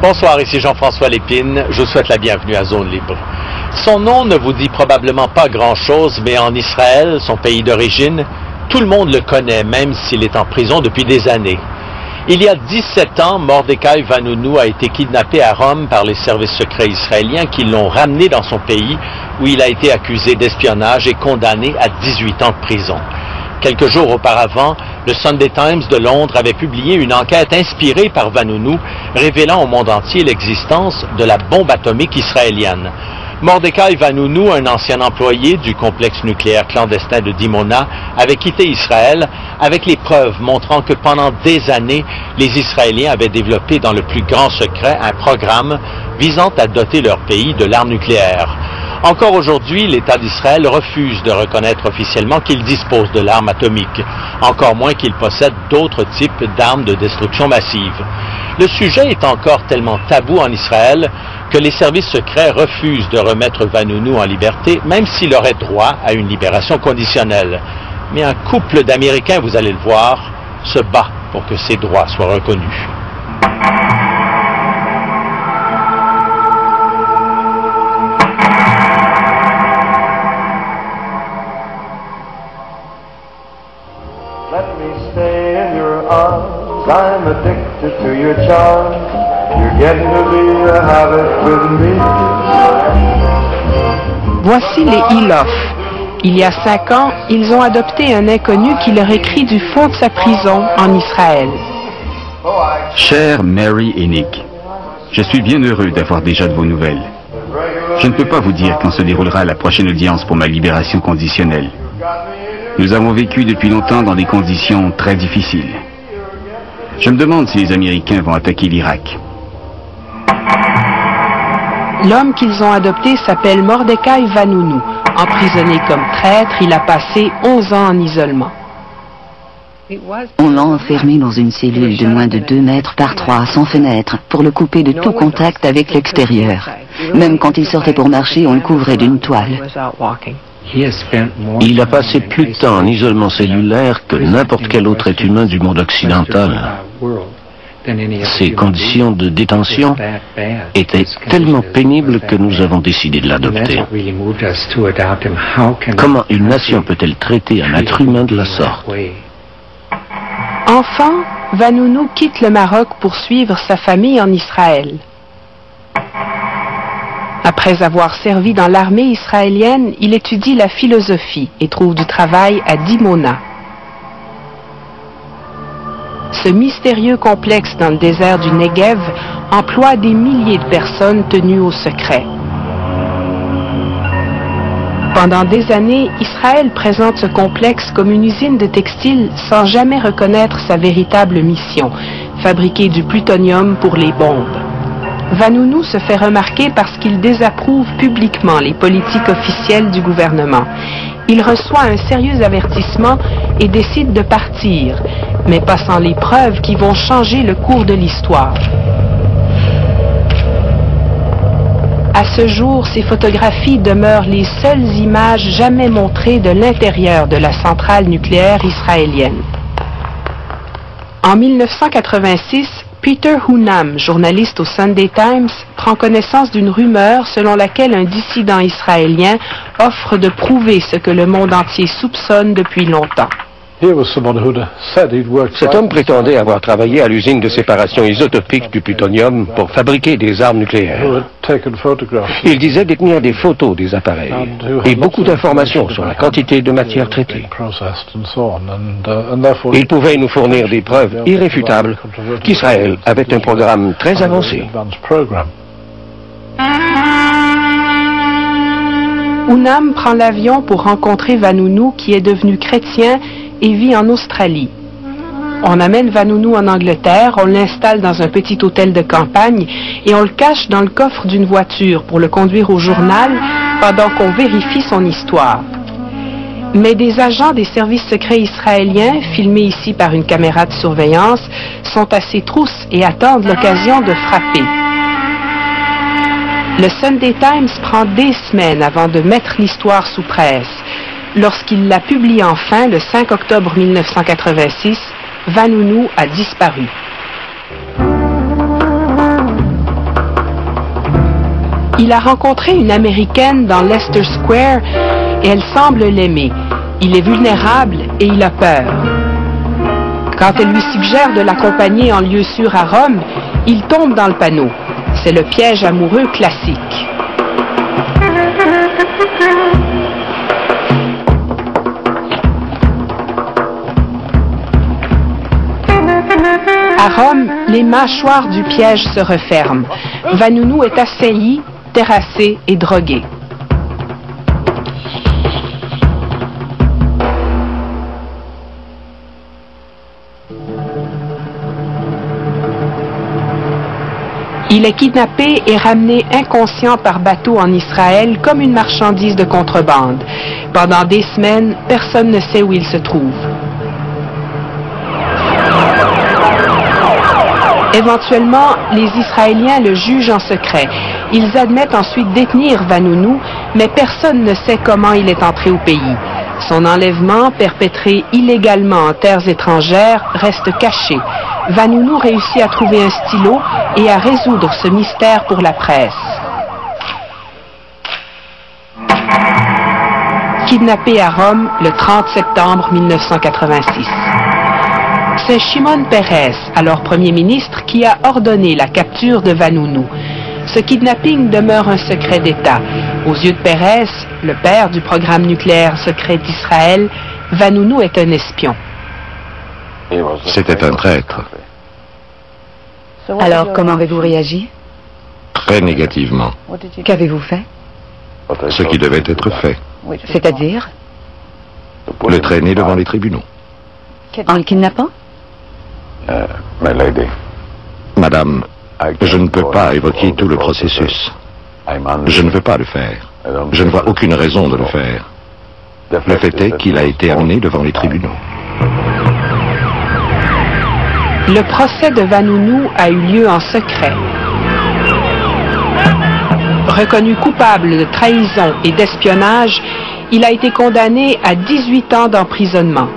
Bonsoir, ici Jean-François Lépine. Je vous souhaite la bienvenue à Zone Libre. Son nom ne vous dit probablement pas grand-chose, mais en Israël, son pays d'origine, tout le monde le connaît, même s'il est en prison depuis des années. Il y a 17 ans, Mordechai Vanunu a été kidnappé à Rome par les services secrets israéliens qui l'ont ramené dans son pays, où il a été accusé d'espionnage et condamné à 18 ans de prison. Quelques jours auparavant, le Sunday Times de Londres avait publié une enquête inspirée par Vanunu, révélant au monde entier l'existence de la bombe atomique israélienne. Mordechai Vanunu, un ancien employé du complexe nucléaire clandestin de Dimona, avait quitté Israël avec les preuves montrant que pendant des années, les Israéliens avaient développé dans le plus grand secret un programme visant à doter leur pays de l'arme nucléaire. Encore aujourd'hui, l'État d'Israël refuse de reconnaître officiellement qu'il dispose de l'arme atomique, encore moins qu'il possède d'autres types d'armes de destruction massive. Le sujet est encore tellement tabou en Israël que les services secrets refusent de remettre Vanunu en liberté, même s'il aurait droit à une libération conditionnelle. Mais un couple d'Américains, vous allez le voir, se bat pour que ses droits soient reconnus. Let me stay in your arms, I'm addicted to your charms, you're getting to be a habit with me. Voici les Ilof. Il y a 5 ans, ils ont adopté un inconnu qui leur écrit du fond de sa prison en Israël. Chère Mary et Nick, je suis bien heureux d'avoir déjà de vos nouvelles. Je ne peux pas vous dire quand se déroulera la prochaine audience pour ma libération conditionnelle. Nous avons vécu depuis longtemps dans des conditions très difficiles. Je me demande si les Américains vont attaquer l'Irak. L'homme qu'ils ont adopté s'appelle Mordechai Vanunu. Emprisonné comme traître, il a passé 11 ans en isolement. On l'a enfermé dans une cellule de moins de 2 mètres par 3, sans fenêtre, pour le couper de tout contact avec l'extérieur. Même quand il sortait pour marcher, on le couvrait d'une toile. Il a passé plus de temps en isolement cellulaire que n'importe quel autre être humain du monde occidental. Ces conditions de détention étaient tellement pénibles que nous avons décidé de l'adopter. Comment une nation peut-elle traiter un être humain de la sorte? Enfant, Vanunu quitte le Maroc pour suivre sa famille en Israël. Après avoir servi dans l'armée israélienne, il étudie la philosophie et trouve du travail à Dimona. Ce mystérieux complexe dans le désert du Negev emploie des milliers de personnes tenues au secret. Pendant des années, Israël présente ce complexe comme une usine de textile sans jamais reconnaître sa véritable mission, fabriquer du plutonium pour les bombes. Vanunu se fait remarquer parce qu'il désapprouve publiquement les politiques officielles du gouvernement. Il reçoit un sérieux avertissement et décide de partir, mais pas sans les preuves qui vont changer le cours de l'histoire. À ce jour, ces photographies demeurent les seules images jamais montrées de l'intérieur de la centrale nucléaire israélienne. En 1986, Peter Hunam, journaliste au Sunday Times, prend connaissance d'une rumeur selon laquelle un dissident israélien offre de prouver ce que le monde entier soupçonne depuis longtemps. Cet homme prétendait avoir travaillé à l'usine de séparation isotopique du plutonium pour fabriquer des armes nucléaires. Il disait détenir des photos des appareils et beaucoup d'informations sur la quantité de matière traitée. Il pouvait nous fournir des preuves irréfutables qu'Israël avait un programme très avancé. Hunam prend l'avion pour rencontrer Vanunu qui est devenu chrétien et vit en Australie. On amène Vanunu en Angleterre, on l'installe dans un petit hôtel de campagne et on le cache dans le coffre d'une voiture pour le conduire au journal pendant qu'on vérifie son histoire. Mais des agents des services secrets israéliens, filmés ici par une caméra de surveillance, sont à ses trousses et attendent l'occasion de frapper. Le Sunday Times prend des semaines avant de mettre l'histoire sous presse. Lorsqu'il la publie enfin, le 5 octobre 1986, Vanunu a disparu. Il a rencontré une Américaine dans Leicester Square et elle semble l'aimer. Il est vulnérable et il a peur. Quand elle lui suggère de l'accompagner en lieu sûr à Rome, il tombe dans le panneau. C'est le piège amoureux classique. À Rome, les mâchoires du piège se referment. Vanunu est assailli, terrassé et drogué. Il est kidnappé et ramené inconscient par bateau en Israël comme une marchandise de contrebande. Pendant des semaines, personne ne sait où il se trouve. Éventuellement, les Israéliens le jugent en secret. Ils admettent ensuite détenir Vanunu, mais personne ne sait comment il est entré au pays. Son enlèvement, perpétré illégalement en terres étrangères, reste caché. Vanunu réussit à trouver un stylo et à résoudre ce mystère pour la presse. Kidnappé à Rome le 30 septembre 1986. C'est Shimon Peres, alors Premier ministre, qui a ordonné la capture de Vanunu. Ce kidnapping demeure un secret d'État. Aux yeux de Peres, le père du programme nucléaire secret d'Israël, Vanunu est un espion. C'était un traître. Alors, comment avez-vous réagi? Très négativement. Qu'avez-vous fait? Ce qui devait être fait. C'est-à-dire? Le traîner devant les tribunaux. En le kidnappant? Madame, je ne peux pas évoquer tout le processus. Je ne veux pas le faire. Je ne vois aucune raison de le faire. Le fait est qu'il a été amené devant les tribunaux. Le procès de Vanunu a eu lieu en secret. Reconnu coupable de trahison et d'espionnage, il a été condamné à 18 ans d'emprisonnement.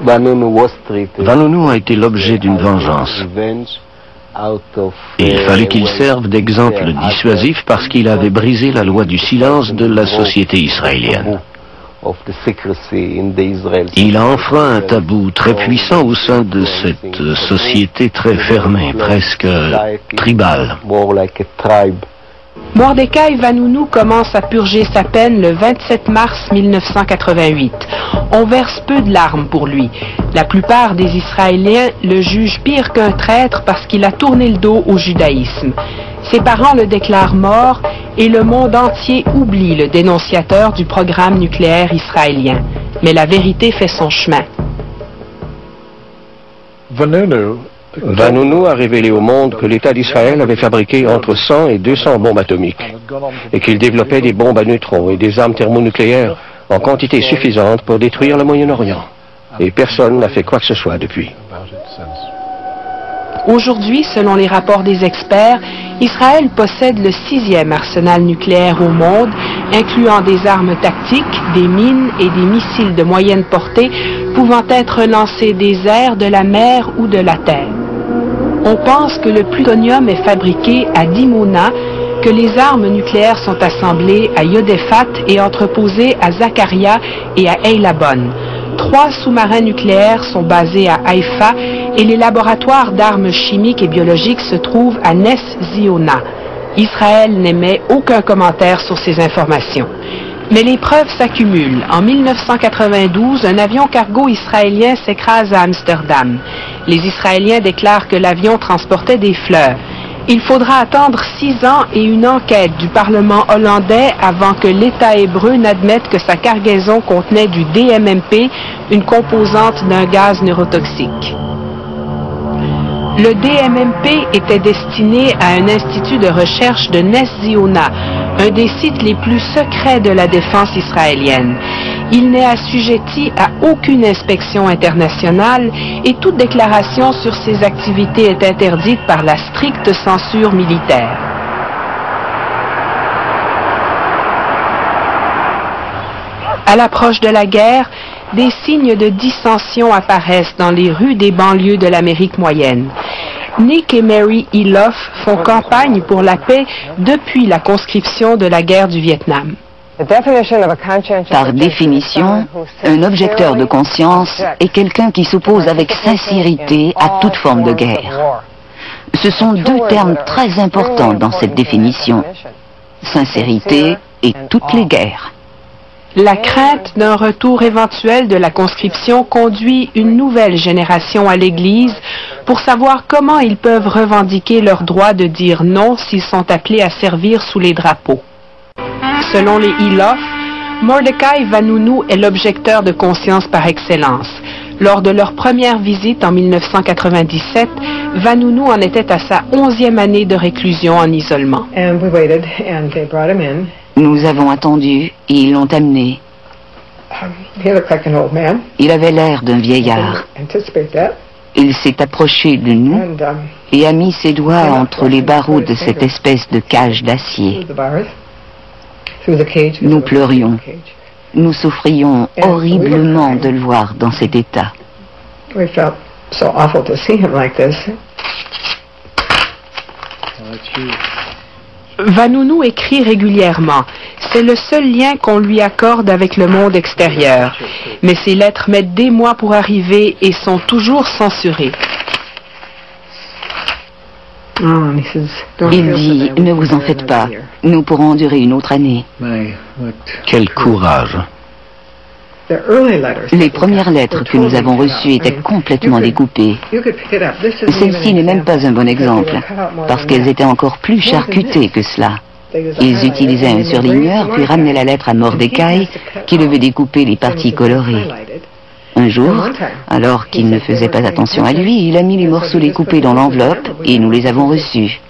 Vanunu a été l'objet d'une vengeance. Et il fallait qu'il serve d'exemple dissuasif parce qu'il avait brisé la loi du silence de la société israélienne. Il a enfreint un tabou très puissant au sein de cette société très fermée, presque tribale. Mordecai Vanunu commence à purger sa peine le 27 mars 1988. On verse peu de larmes pour lui. La plupart des Israéliens le jugent pire qu'un traître parce qu'il a tourné le dos au judaïsme. Ses parents le déclarent mort et le monde entier oublie le dénonciateur du programme nucléaire israélien. Mais la vérité fait son chemin. Vanunu a révélé au monde que l'État d'Israël avait fabriqué entre 100 et 200 bombes atomiques et qu'il développait des bombes à neutrons et des armes thermonucléaires en quantité suffisante pour détruire le Moyen-Orient. Et personne n'a fait quoi que ce soit depuis. Aujourd'hui, selon les rapports des experts, Israël possède le 6e arsenal nucléaire au monde, incluant des armes tactiques, des mines et des missiles de moyenne portée pouvant être lancés des airs, de la mer ou de la terre. On pense que le plutonium est fabriqué à Dimona, que les armes nucléaires sont assemblées à Yodefat et entreposées à Zakaria et à Eilabon. 3 sous-marins nucléaires sont basés à Haïfa et les laboratoires d'armes chimiques et biologiques se trouvent à Nes Ziona. Israël n'émet aucun commentaire sur ces informations. Mais les preuves s'accumulent. En 1992, un avion cargo israélien s'écrase à Amsterdam. Les Israéliens déclarent que l'avion transportait des fleurs. Il faudra attendre 6 ans et une enquête du Parlement hollandais avant que l'État hébreu n'admette que sa cargaison contenait du DMMP, une composante d'un gaz neurotoxique. Le DMMP était destiné à un institut de recherche de Nes Ziona, un des sites les plus secrets de la défense israélienne. Il n'est assujetti à aucune inspection internationale et toute déclaration sur ses activités est interdite par la stricte censure militaire. À l'approche de la guerre, des signes de dissension apparaissent dans les rues des banlieues de l'Amérique moyenne. Nick et Mary Eloff font campagne pour la paix depuis la conscription de la guerre du Vietnam. Par définition, un objecteur de conscience est quelqu'un qui s'oppose avec sincérité à toute forme de guerre. Ce sont deux termes très importants dans cette définition. Sincérité et toutes les guerres. La crainte d'un retour éventuel de la conscription conduit une nouvelle génération à l'Église pour savoir comment ils peuvent revendiquer leur droit de dire non s'ils sont appelés à servir sous les drapeaux. Selon les Eloff, Mordecai Vanunu est l'objecteur de conscience par excellence. Lors de leur première visite en 1997, Vanunu en était à sa 11e année de réclusion en isolement. Nous avons attendu et ils l'ont amené. Il avait l'air d'un vieillard. Il s'est approché de nous et a mis ses doigts entre les barreaux de cette espèce de cage d'acier. Nous pleurions. Nous souffrions horriblement de le voir dans cet état. Vanunu écrit régulièrement. C'est le seul lien qu'on lui accorde avec le monde extérieur. Mais ses lettres mettent des mois pour arriver et sont toujours censurées. Il dit, ne vous en faites pas, nous pourrons endurer une autre année. Quel courage! Les premières lettres que nous avons reçues étaient complètement découpées. Celle-ci n'est même pas un bon exemple, parce qu'elles étaient encore plus charcutées que cela. Ils utilisaient un surligneur, puis ramenaient la lettre à Mordecai, qui devait découper les parties colorées. Un jour, alors qu'il ne faisait pas attention à lui, il a mis les morceaux découpés dans l'enveloppe et nous les avons reçus.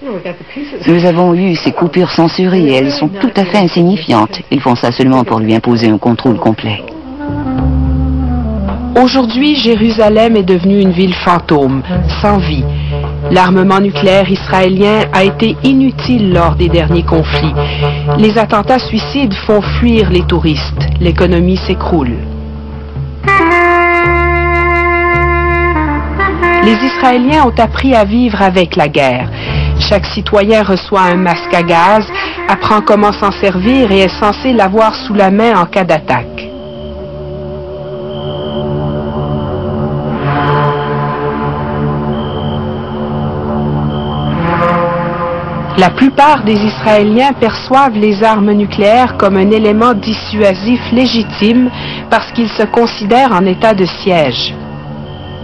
Nous avons eu ces coupures censurées et elles sont tout à fait insignifiantes. Ils font ça seulement pour lui imposer un contrôle complet. Aujourd'hui, Jérusalem est devenue une ville fantôme, sans vie. L'armement nucléaire israélien a été inutile lors des derniers conflits. Les attentats suicides font fuir les touristes. L'économie s'écroule. Les Israéliens ont appris à vivre avec la guerre. Chaque citoyen reçoit un masque à gaz, apprend comment s'en servir et est censé l'avoir sous la main en cas d'attaque. La plupart des Israéliens perçoivent les armes nucléaires comme un élément dissuasif légitime parce qu'ils se considèrent en état de siège.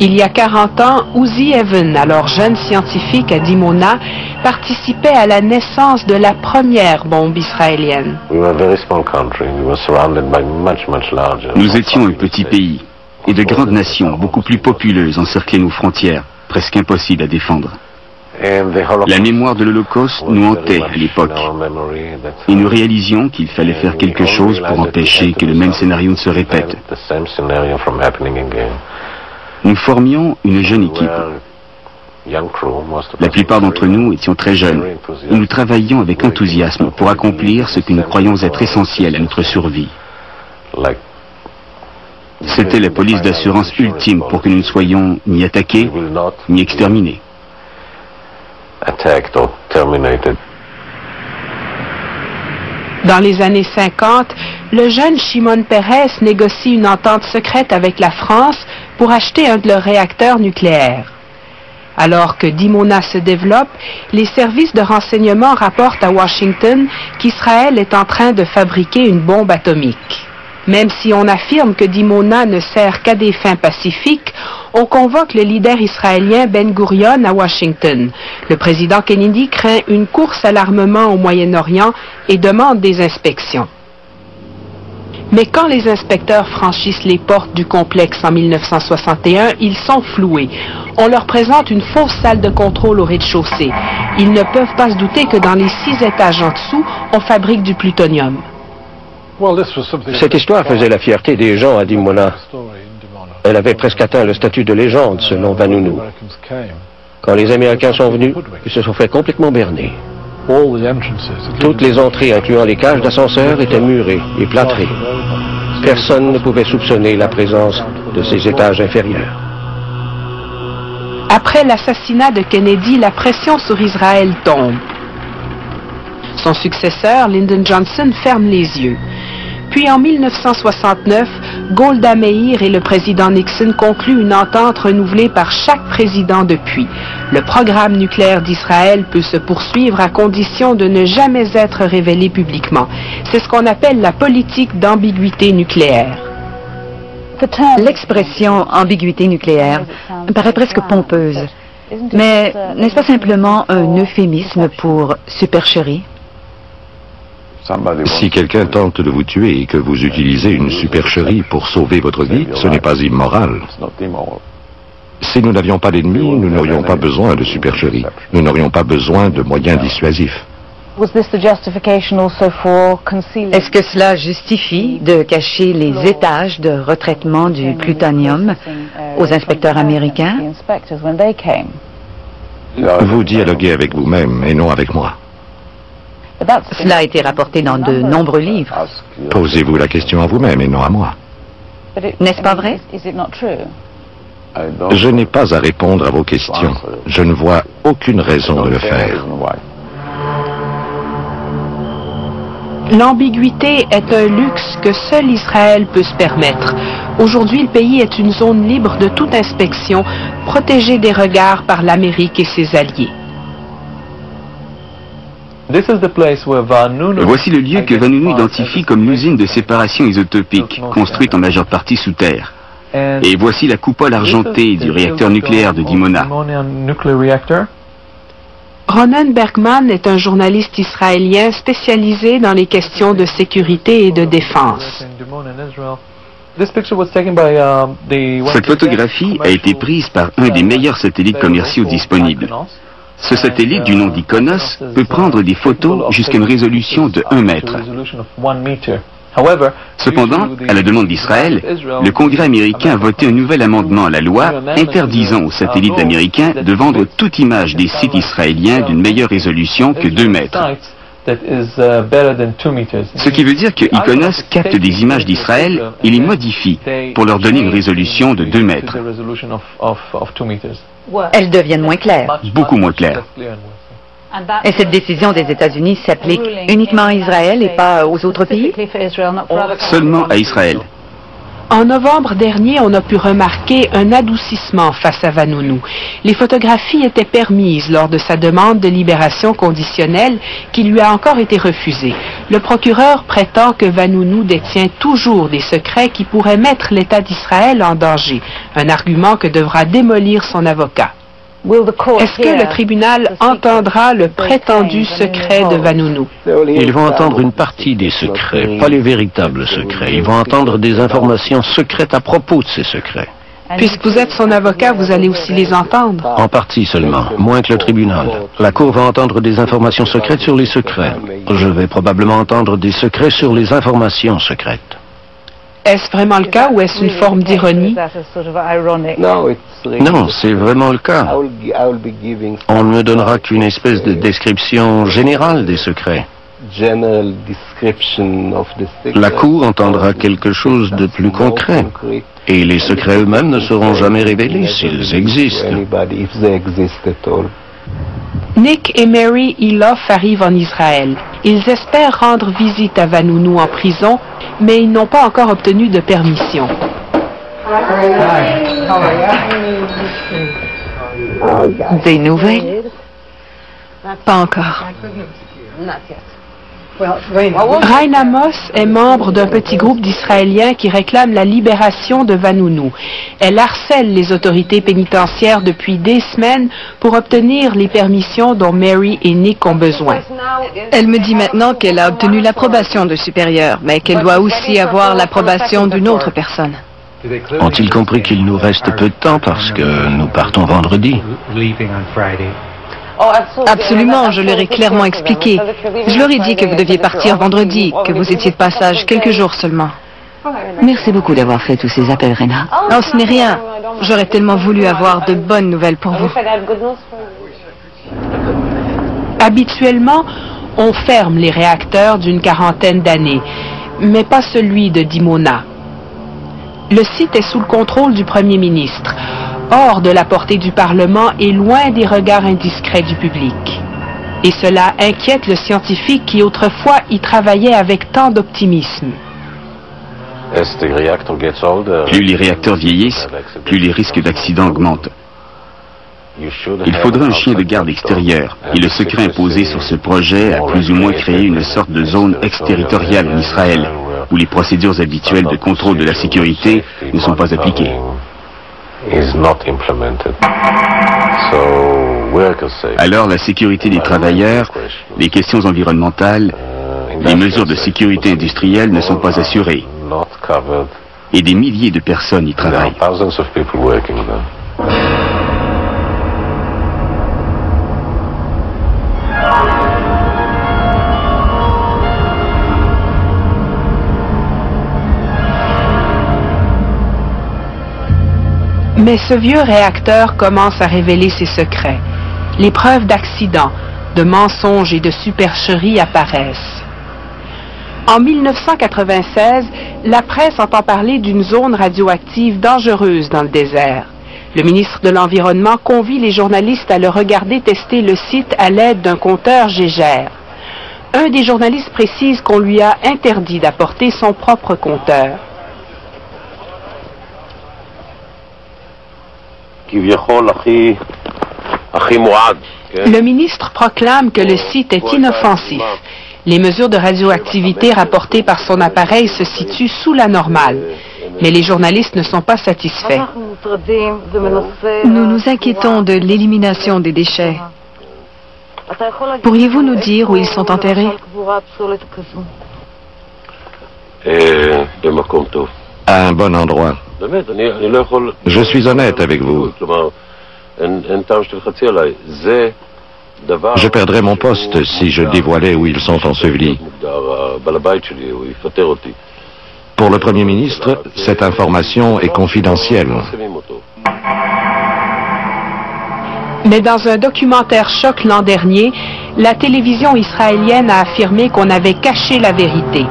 Il y a 40 ans, Uzi Even, alors jeune scientifique à Dimona, participait à la naissance de la première bombe israélienne. Nous étions un petit pays, et de grandes nations, beaucoup plus populeuses, encerclaient nos frontières, presque impossibles à défendre. La mémoire de l'Holocauste nous hantait à l'époque, et nous réalisions qu'il fallait faire quelque chose pour empêcher que le même scénario ne se répète. Nous formions une jeune équipe. La plupart d'entre nous étions très jeunes, et nous travaillions avec enthousiasme pour accomplir ce que nous croyons être essentiel à notre survie. C'était la police d'assurance ultime pour que nous ne soyons ni attaqués, ni exterminés. Dans les années 50, le jeune Shimon Peres négocie une entente secrète avec la France pour acheter un de leurs réacteurs nucléaires. Alors que Dimona se développe, les services de renseignement rapportent à Washington qu'Israël est en train de fabriquer une bombe atomique. Même si on affirme que Dimona ne sert qu'à des fins pacifiques, on convoque le leader israélien Ben Gurion à Washington. Le président Kennedy craint une course à l'armement au Moyen-Orient et demande des inspections. Mais quand les inspecteurs franchissent les portes du complexe en 1961, ils sont floués. On leur présente une fausse salle de contrôle au rez-de-chaussée. Ils ne peuvent pas se douter que dans les 6 étages en dessous, on fabrique du plutonium. Cette histoire faisait la fierté des gens à Dimona. Elle avait presque atteint le statut de légende, selon Vanunu. Quand les Américains sont venus, ils se sont fait complètement berner. Toutes les entrées, incluant les cages d'ascenseur, étaient murées et plâtrées. Personne ne pouvait soupçonner la présence de ces étages inférieurs. Après l'assassinat de Kennedy, la pression sur Israël tombe. Son successeur, Lyndon Johnson, ferme les yeux. Puis en 1969, Golda Meir et le président Nixon concluent une entente renouvelée par chaque président depuis. Le programme nucléaire d'Israël peut se poursuivre à condition de ne jamais être révélé publiquement. C'est ce qu'on appelle la politique d'ambiguïté nucléaire. L'expression ambiguïté nucléaire paraît presque pompeuse, mais n'est-ce pas simplement un euphémisme pour supercherie? Si quelqu'un tente de vous tuer et que vous utilisez une supercherie pour sauver votre vie, ce n'est pas immoral. Si nous n'avions pas d'ennemis, nous n'aurions pas besoin de supercherie. Nous n'aurions pas besoin de moyens dissuasifs. Est-ce que cela justifie de cacher les étages de retraitement du plutonium aux inspecteurs américains? Vous dialoguez avec vous-même et non avec moi. Cela a été rapporté dans de nombreux livres. Posez-vous la question à vous-même et non à moi. N'est-ce pas vrai? Je n'ai pas à répondre à vos questions. Je ne vois aucune raison de le faire. L'ambiguïté est un luxe que seul Israël peut se permettre. Aujourd'hui, le pays est une zone libre de toute inspection, protégée des regards par l'Amérique et ses alliés. Voici le lieu que Vanunu identifie comme l'usine de séparation isotopique, construite en majeure partie sous terre. Et voici la coupole argentée du réacteur nucléaire de Dimona. Ronen Bergman est un journaliste israélien spécialisé dans les questions de sécurité et de défense. Cette photographie a été prise par un des meilleurs satellites commerciaux disponibles. Ce satellite du nom d'Ikonos peut prendre des photos jusqu'à une résolution de 1 mètre. Cependant, à la demande d'Israël, le Congrès américain a voté un nouvel amendement à la loi interdisant aux satellites américains de vendre toute image des sites israéliens d'une meilleure résolution que 2 mètres. Ce qui veut dire que Ikonos capte des images d'Israël et les modifie pour leur donner une résolution de 2 mètres. Elles deviennent moins claires. Beaucoup moins claires. Et cette décision des États-Unis s'applique uniquement à Israël et pas aux autres pays? Seulement à Israël. En novembre dernier, on a pu remarquer un adoucissement face à Vanunu. Les photographies étaient permises lors de sa demande de libération conditionnelle qui lui a encore été refusée. Le procureur prétend que Vanunu détient toujours des secrets qui pourraient mettre l'État d'Israël en danger, un argument que devra démolir son avocat. Est-ce que le tribunal entendra le prétendu secret de Vanunu? Ils vont entendre une partie des secrets, pas les véritables secrets. Ils vont entendre des informations secrètes à propos de ces secrets. Puisque vous êtes son avocat, vous allez aussi les entendre? En partie seulement, moins que le tribunal. La Cour va entendre des informations secrètes sur les secrets. Je vais probablement entendre des secrets sur les informations secrètes. Est-ce vraiment le cas ou est-ce une forme d'ironie? Non, c'est vraiment le cas. On ne me donnera qu'une espèce de description générale des secrets. La Cour entendra quelque chose de plus concret. Et les secrets eux-mêmes ne seront jamais révélés s'ils existent. Nick et Mary Eloff arrivent en Israël. Ils espèrent rendre visite à Vanunu en prison, mais ils n'ont pas encore obtenu de permission. Des nouvelles? Pas encore. Rain Amos est membre d'un petit groupe d'Israéliens qui réclament la libération de Vanunu. Elle harcèle les autorités pénitentiaires depuis des semaines pour obtenir les permissions dont Mary et Nick ont besoin. Elle me dit maintenant qu'elle a obtenu l'approbation de supérieur, mais qu'elle doit aussi avoir l'approbation d'une autre personne. Ont-ils compris qu'il nous reste peu de temps parce que nous partons vendredi? Absolument, je leur ai clairement expliqué. Je leur ai dit que vous deviez partir vendredi, que vous étiez de passage quelques jours seulement. Merci beaucoup d'avoir fait tous ces appels, Rena. Oh, ce n'est rien. J'aurais tellement voulu avoir de bonnes nouvelles pour vous. Habituellement, on ferme les réacteurs d'une quarantaine d'années, mais pas celui de Dimona. Le site est sous le contrôle du Premier ministre, hors de la portée du Parlement et loin des regards indiscrets du public. Et cela inquiète le scientifique qui autrefois y travaillait avec tant d'optimisme. Plus les réacteurs vieillissent, plus les risques d'accident augmentent. Il faudrait un chien de garde extérieur, et le secret imposé sur ce projet a plus ou moins créé une sorte de zone exterritoriale en Israël, où les procédures habituelles de contrôle de la sécurité ne sont pas appliquées. Alors la sécurité des travailleurs, les questions environnementales, les mesures de sécurité industrielle ne sont pas assurées. Et des milliers de personnes y travaillent. Mais ce vieux réacteur commence à révéler ses secrets. Les preuves d'accidents, de mensonges et de supercheries apparaissent. En 1996, la presse entend parler d'une zone radioactive dangereuse dans le désert. Le ministre de l'Environnement convie les journalistes à le regarder tester le site à l'aide d'un compteur Gégère. Un des journalistes précise qu'on lui a interdit d'apporter son propre compteur. Le ministre proclame que le site est inoffensif. Les mesures de radioactivité rapportées par son appareil se situent sous la normale. Mais les journalistes ne sont pas satisfaits. Nous nous inquiétons de l'élimination des déchets. Pourriez-vous nous dire où ils sont enterrés? À un bon endroit. Je suis honnête avec vous. Je perdrais mon poste si je dévoilais où ils sont ensevelis. Pour le Premier ministre, cette information est confidentielle. Mais dans un documentaire choc l'an dernier, la télévision israélienne a affirmé qu'on avait caché la vérité.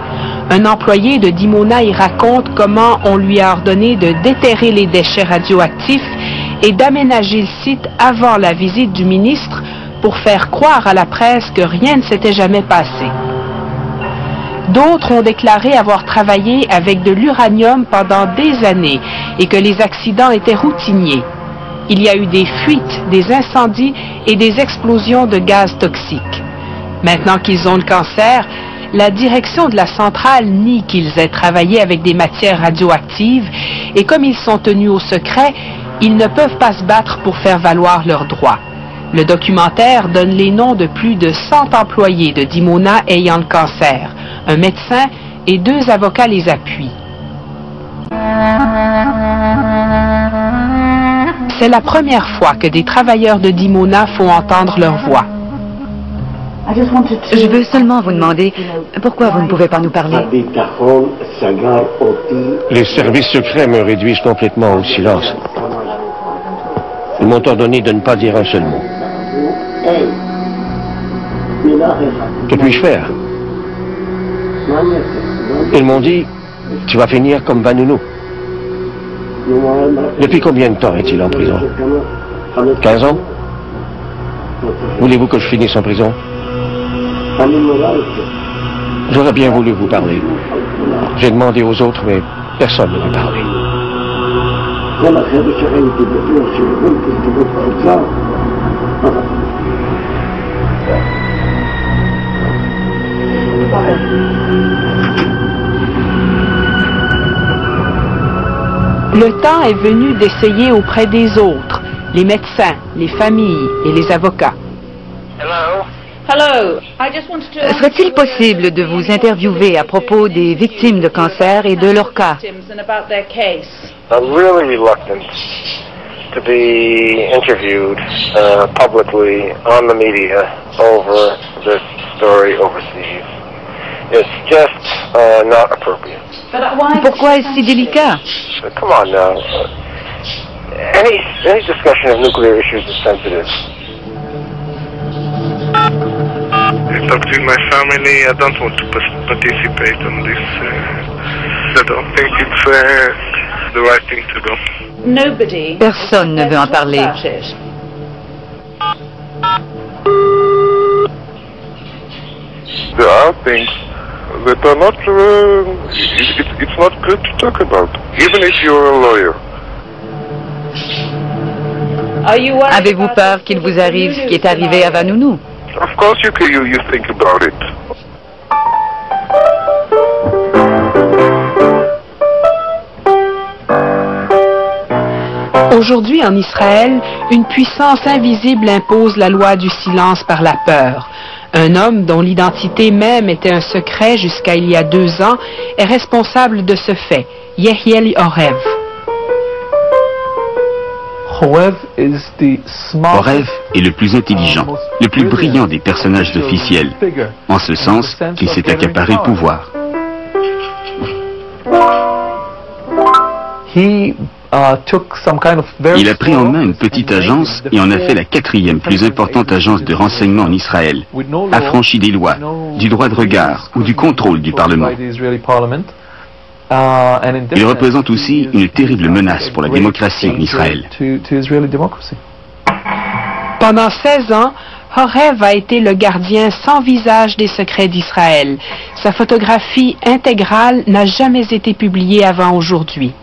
Un employé de Dimona y raconte comment on lui a ordonné de déterrer les déchets radioactifs et d'aménager le site avant la visite du ministre pour faire croire à la presse que rien ne s'était jamais passé. D'autres ont déclaré avoir travaillé avec de l'uranium pendant des années et que les accidents étaient routiniers. Il y a eu des fuites, des incendies et des explosions de gaz toxiques. Maintenant qu'ils ont le cancer, la direction de la centrale nie qu'ils aient travaillé avec des matières radioactives et comme ils sont tenus au secret, ils ne peuvent pas se battre pour faire valoir leurs droits. Le documentaire donne les noms de plus de 100 employés de Dimona ayant le cancer. Un médecin et 2 avocats les appuient. C'est la première fois que des travailleurs de Dimona font entendre leur voix. Je veux seulement vous demander pourquoi vous ne pouvez pas nous parler. Les services secrets me réduisent complètement au silence. Ils m'ont ordonné de ne pas dire un seul mot. Que puis-je faire? Ils m'ont dit, tu vas finir comme Vanunu. Depuis combien de temps est-il en prison? 15 ans? Voulez-vous que je finisse en prison? J'aurais bien voulu vous parler. J'ai demandé aux autres, mais personne ne m'a parlé. Le temps est venu d'essayer auprès des autres, les médecins, les familles et les avocats. Serait-il possible de vous interviewer à propos des victimes de cancer et de leur cas? I'm really reluctant to be interviewed publicly on the media over this story overseas. It's just not appropriate. Pourquoi est-ce si délicat? Come on now. Any discussion of nuclear issues is sensitive. I talked with my family. I don't want to participate on this. I don't think it's the right thing to do. Personne ne veut en parler. There are things that are not, it's not good to talk about, even if you're a lawyer. Avez-vous peur qu'il vous arrive ce qui est arrivé à Vanunu? Of course you think about it. Aujourd'hui, en Israël, une puissance invisible impose la loi du silence par la peur. Un homme dont l'identité même était un secret jusqu'à il y a 2 ans est responsable de ce fait, Yehiel Orev. Orev est le plus intelligent, le plus brillant des personnages officiels, en ce sens qu'il s'est accaparé le pouvoir. Il a pris en main une petite agence et en a fait la 4e plus importante agence de renseignement en Israël, affranchie des lois, du droit de regard ou du contrôle du Parlement. Il représente aussi une terrible menace pour la démocratie en Israël. Pendant 16 ans, Orev a été le gardien sans visage des secrets d'Israël. Sa photographie intégrale n'a jamais été publiée avant aujourd'hui.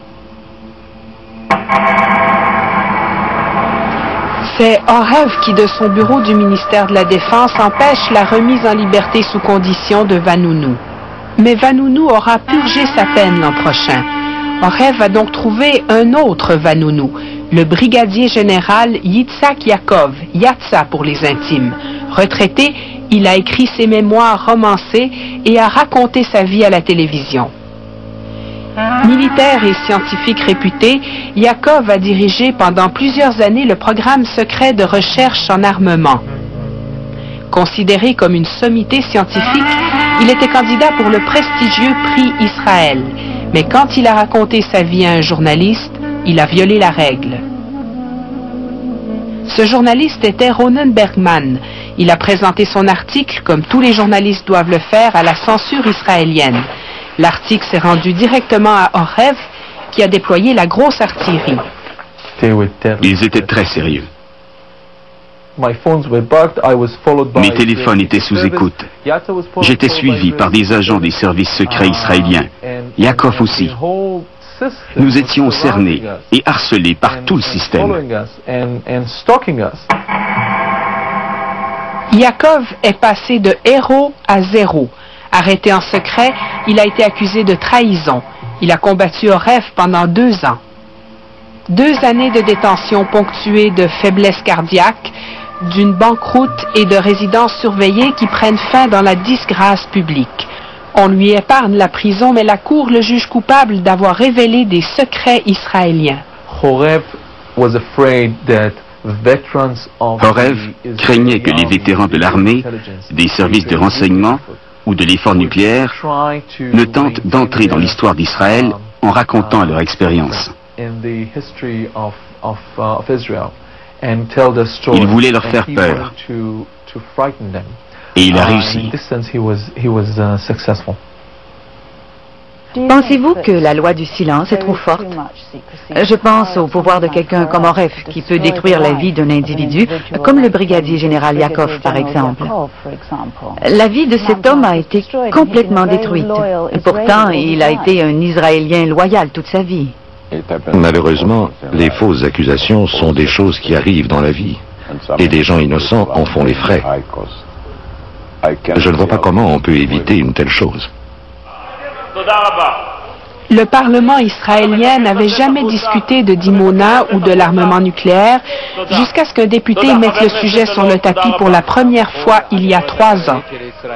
C'est Orev qui, de son bureau du ministère de la Défense, empêche la remise en liberté sous condition de Vanunu. Mais Vanunu aura purgé sa peine l'an prochain. Orev a donc trouvé un autre Vanunu, le brigadier général Yitzhak Yaakov, Yatsa pour les intimes. Retraité, il a écrit ses mémoires romancées et a raconté sa vie à la télévision. Militaire et scientifique réputé, Yaakov a dirigé pendant plusieurs années le programme secret de recherche en armement. Considéré comme une sommité scientifique, il était candidat pour le prestigieux prix Israël. Mais quand il a raconté sa vie à un journaliste, il a violé la règle. Ce journaliste était Ronen Bergman. Il a présenté son article, comme tous les journalistes doivent le faire, à la censure israélienne. L'article s'est rendu directement à Orev, qui a déployé la grosse artillerie. Ils étaient très sérieux. Mes téléphones étaient sous écoute. J'étais suivi par des agents des services secrets israéliens. Yaakov aussi. Nous étions cernés et harcelés par tout le système. Yaakov est passé de héros à zéro. Arrêté en secret, il a été accusé de trahison. Il a combattu Orev pendant 2 ans. 2 années de détention ponctuées de faiblesse cardiaque, d'une banqueroute et de résidences surveillées qui prennent fin dans la disgrâce publique. On lui épargne la prison, mais la Cour le juge coupable d'avoir révélé des secrets israéliens. Orev craignait que les vétérans de l'armée, des services de renseignement ou de l'effort nucléaire ne tentent d'entrer dans l'histoire d'Israël en racontant leur expérience. Il voulait leur faire peur. Et il a réussi. Pensez-vous que la loi du silence est trop forte? Je pense au pouvoir de quelqu'un comme Orev qui peut détruire la vie d'un individu, comme le brigadier général Yaakov par exemple. La vie de cet homme a été complètement détruite. Pourtant, il a été un Israélien loyal toute sa vie. Malheureusement, les fausses accusations sont des choses qui arrivent dans la vie. Et des gens innocents en font les frais. Je ne vois pas comment on peut éviter une telle chose. Le Parlement israélien n'avait jamais discuté de Dimona ou de l'armement nucléaire jusqu'à ce qu'un député mette le sujet sur le tapis pour la première fois il y a 3 ans.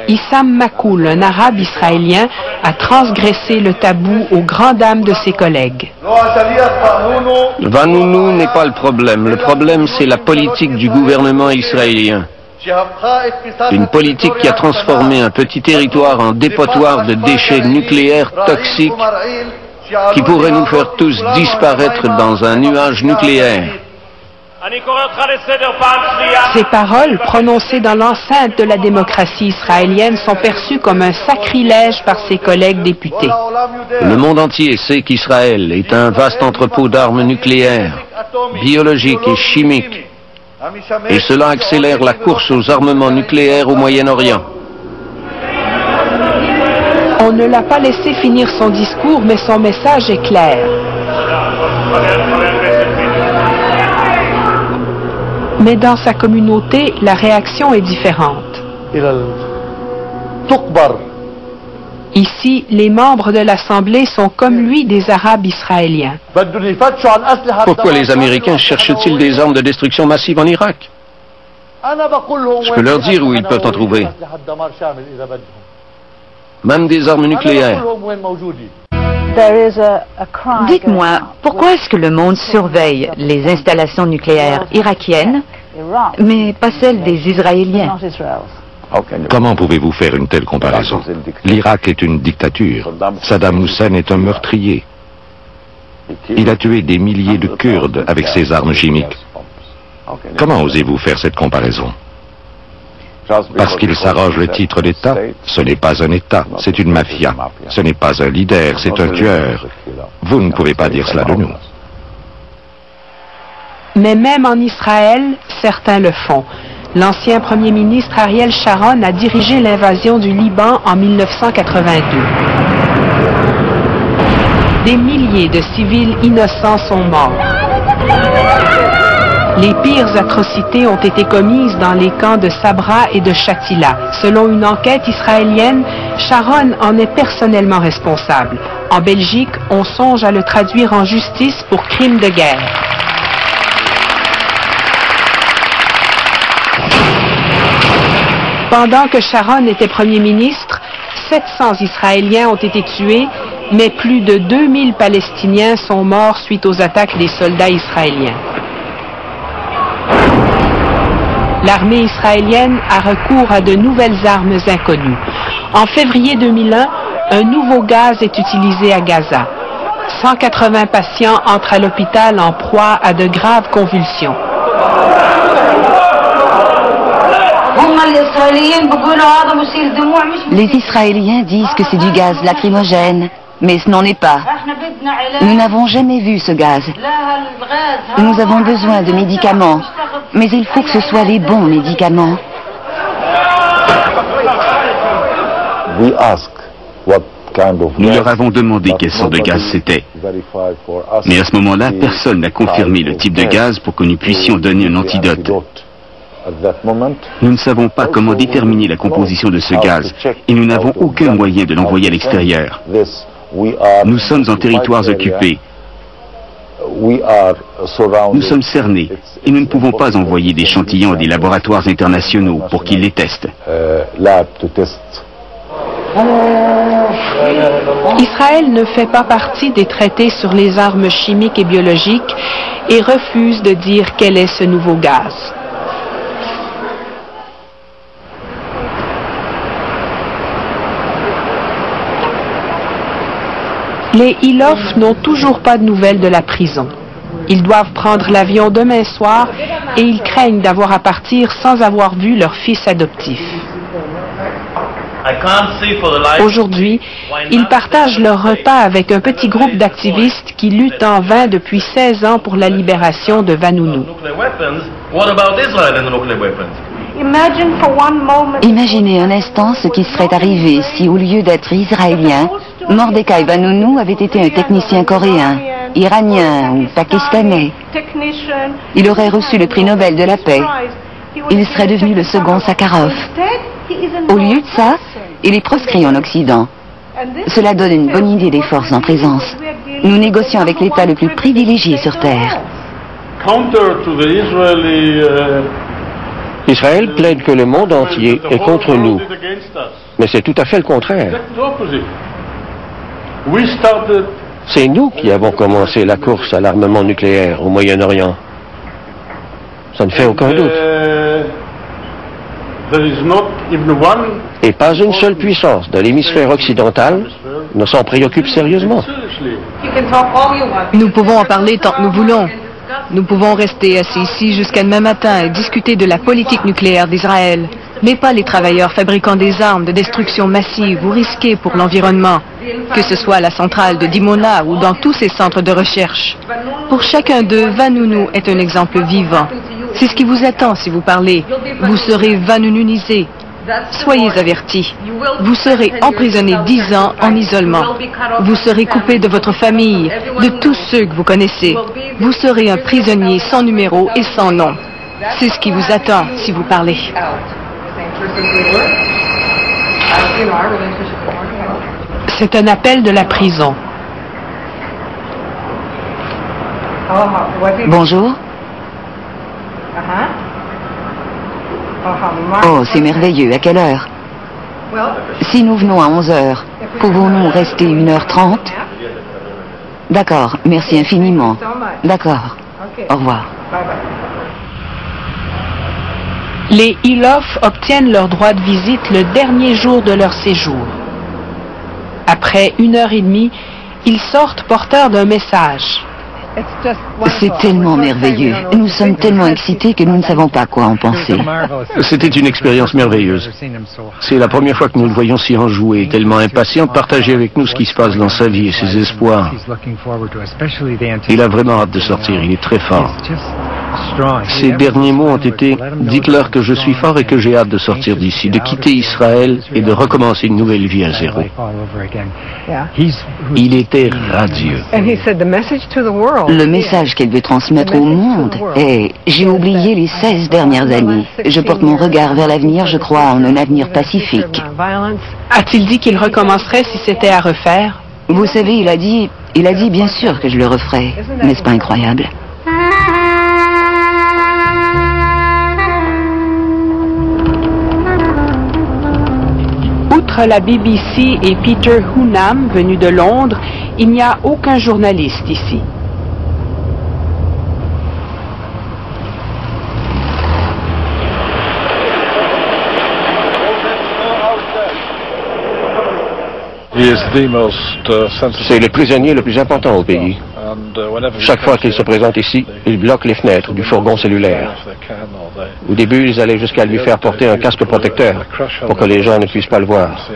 Issam Makoul, un arabe israélien, a transgressé le tabou aux grandes dames de ses collègues. Vanunu n'est pas le problème. Le problème, c'est la politique du gouvernement israélien. Une politique qui a transformé un petit territoire en dépotoir de déchets nucléaires toxiques qui pourraient nous faire tous disparaître dans un nuage nucléaire. Ces paroles, prononcées dans l'enceinte de la démocratie israélienne, sont perçues comme un sacrilège par ses collègues députés. Le monde entier sait qu'Israël est un vaste entrepôt d'armes nucléaires, biologiques et chimiques, et cela accélère la course aux armements nucléaires au Moyen-Orient. On ne l'a pas laissé finir son discours, mais son message est clair. Mais dans sa communauté, la réaction est différente. Ici, les membres de l'Assemblée sont comme lui des Arabes israéliens. Pourquoi les Américains cherchent-ils des armes de destruction massive en Irak? Je peux leur dire où ils peuvent en trouver. Même des armes nucléaires. Dites-moi, pourquoi est-ce que le monde surveille les installations nucléaires irakiennes, mais pas celles des Israéliens? Comment pouvez-vous faire une telle comparaison? L'Irak est une dictature. Saddam Hussein est un meurtrier. Il a tué des milliers de Kurdes avec ses armes chimiques. Comment osez-vous faire cette comparaison? Parce qu'il s'arroge le titre d'État, ce n'est pas un État, c'est une mafia. Ce n'est pas un leader, c'est un tueur. Vous ne pouvez pas dire cela de nous. Mais même en Israël, certains le font. L'ancien premier ministre Ariel Sharon a dirigé l'invasion du Liban en 1982. Des milliers de civils innocents sont morts. Les pires atrocités ont été commises dans les camps de Sabra et de Shatila. Selon une enquête israélienne, Sharon en est personnellement responsable. En Belgique, on songe à le traduire en justice pour crimes de guerre. Pendant que Sharon était Premier ministre, 700 Israéliens ont été tués, mais plus de 2000 Palestiniens sont morts suite aux attaques des soldats israéliens. L'armée israélienne a recours à de nouvelles armes inconnues. En février 2001, un nouveau gaz est utilisé à Gaza. 180 patients entrent à l'hôpital en proie à de graves convulsions. Les Israéliens disent que c'est du gaz lacrymogène, mais ce n'en est pas. Nous n'avons jamais vu ce gaz. Nous avons besoin de médicaments, mais il faut que ce soit les bons médicaments. Nous leur avons demandé quelle sorte de gaz c'était. Mais à ce moment-là, personne n'a confirmé le type de gaz pour que nous puissions donner un antidote. Nous ne savons pas comment déterminer la composition de ce gaz et nous n'avons aucun moyen de l'envoyer à l'extérieur. Nous sommes en territoires occupés. Nous sommes cernés et nous ne pouvons pas envoyer d'échantillons à des laboratoires internationaux pour qu'ils les testent. Israël ne fait pas partie des traités sur les armes chimiques et biologiques et refuse de dire quel est ce nouveau gaz. Les Ilof n'ont toujours pas de nouvelles de la prison. Ils doivent prendre l'avion demain soir et ils craignent d'avoir à partir sans avoir vu leur fils adoptif. Aujourd'hui, ils partagent leur repas avec un petit groupe d'activistes qui luttent en vain depuis 16 ans pour la libération de Vanunu. Imaginez un instant ce qui serait arrivé si, au lieu d'être israélien, Mordechai Vanunu avait été un technicien coréen, iranien ou pakistanais. Il aurait reçu le prix Nobel de la paix. Il serait devenu le second Sakharov. Au lieu de ça, il est proscrit en Occident. Cela donne une bonne idée des forces en présence. Nous négocions avec l'État le plus privilégié sur Terre. Israël plaide que le monde entier est contre nous. Mais c'est tout à fait le contraire. C'est nous qui avons commencé la course à l'armement nucléaire au Moyen-Orient. Ça ne fait aucun doute. Et pas une seule puissance de l'hémisphère occidental ne s'en préoccupe sérieusement. Nous pouvons en parler tant que nous voulons. Nous pouvons rester assis ici jusqu'à demain matin et discuter de la politique nucléaire d'Israël, mais pas les travailleurs fabriquant des armes de destruction massive ou risquées pour l'environnement, que ce soit à la centrale de Dimona ou dans tous ces centres de recherche. Pour chacun d'eux, Vanunu est un exemple vivant. C'est ce qui vous attend si vous parlez. Vous serez vanununisé. Soyez avertis. Vous serez emprisonné 10 ans en isolement. Vous serez coupé de votre famille, de tous ceux que vous connaissez. Vous serez un prisonnier sans numéro et sans nom. C'est ce qui vous attend si vous parlez. C'est un appel de la prison. Bonjour. Oh, c'est merveilleux. À quelle heure? Si nous venons à 11 heures, pouvons-nous rester 1h30? D'accord, merci infiniment. D'accord. Au revoir. Les Ilof obtiennent leur droit de visite le dernier jour de leur séjour. Après 1h30, ils sortent porteurs d'un message. C'est tellement merveilleux. Nous sommes tellement excités que nous ne savons pas quoi en penser. C'était une expérience merveilleuse. C'est la première fois que nous le voyons si enjoué, tellement impatient de partager avec nous ce qui se passe dans sa vie et ses espoirs. Il a vraiment hâte de sortir, il est très fort. Ses derniers mots ont été « Dites-leur que je suis fort et que j'ai hâte de sortir d'ici, de quitter Israël et de recommencer une nouvelle vie à zéro. » Il était radieux. Le message qu'elle veut transmettre au monde est « J'ai oublié les 16 dernières années. Je porte mon regard vers l'avenir, je crois en un avenir pacifique. » A-t-il dit qu'il recommencerait si c'était à refaire? Vous savez, il a dit bien sûr que je le referai. N'est-ce pas incroyable? Outre la BBC et Peter Hunam, venu de Londres, il n'y a aucun journaliste ici. C'est le prisonnier le plus important au pays. Chaque fois qu'il se présente ici, il bloque les fenêtres du fourgon cellulaire. Au début, ils allaient jusqu'à lui faire porter un casque protecteur pour que les gens ne puissent pas le voir.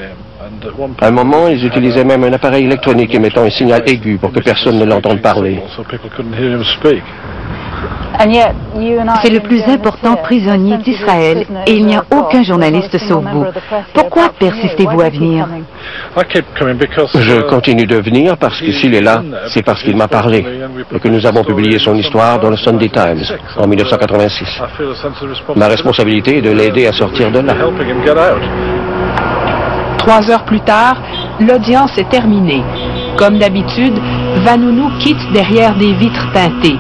À un moment, ils utilisaient même un appareil électronique émettant un signal aigu pour que personne ne l'entende parler. C'est le plus important prisonnier d'Israël et il n'y a aucun journaliste sauf vous. Pourquoi persistez-vous à venir? Je continue de venir parce que s'il est là, c'est parce qu'il m'a parlé et que nous avons publié son histoire dans le Sunday Times en 1986. Ma responsabilité est de l'aider à sortir de là. 3 heures plus tard, l'audience est terminée. Comme d'habitude, Vanunu quitte derrière des vitres teintées.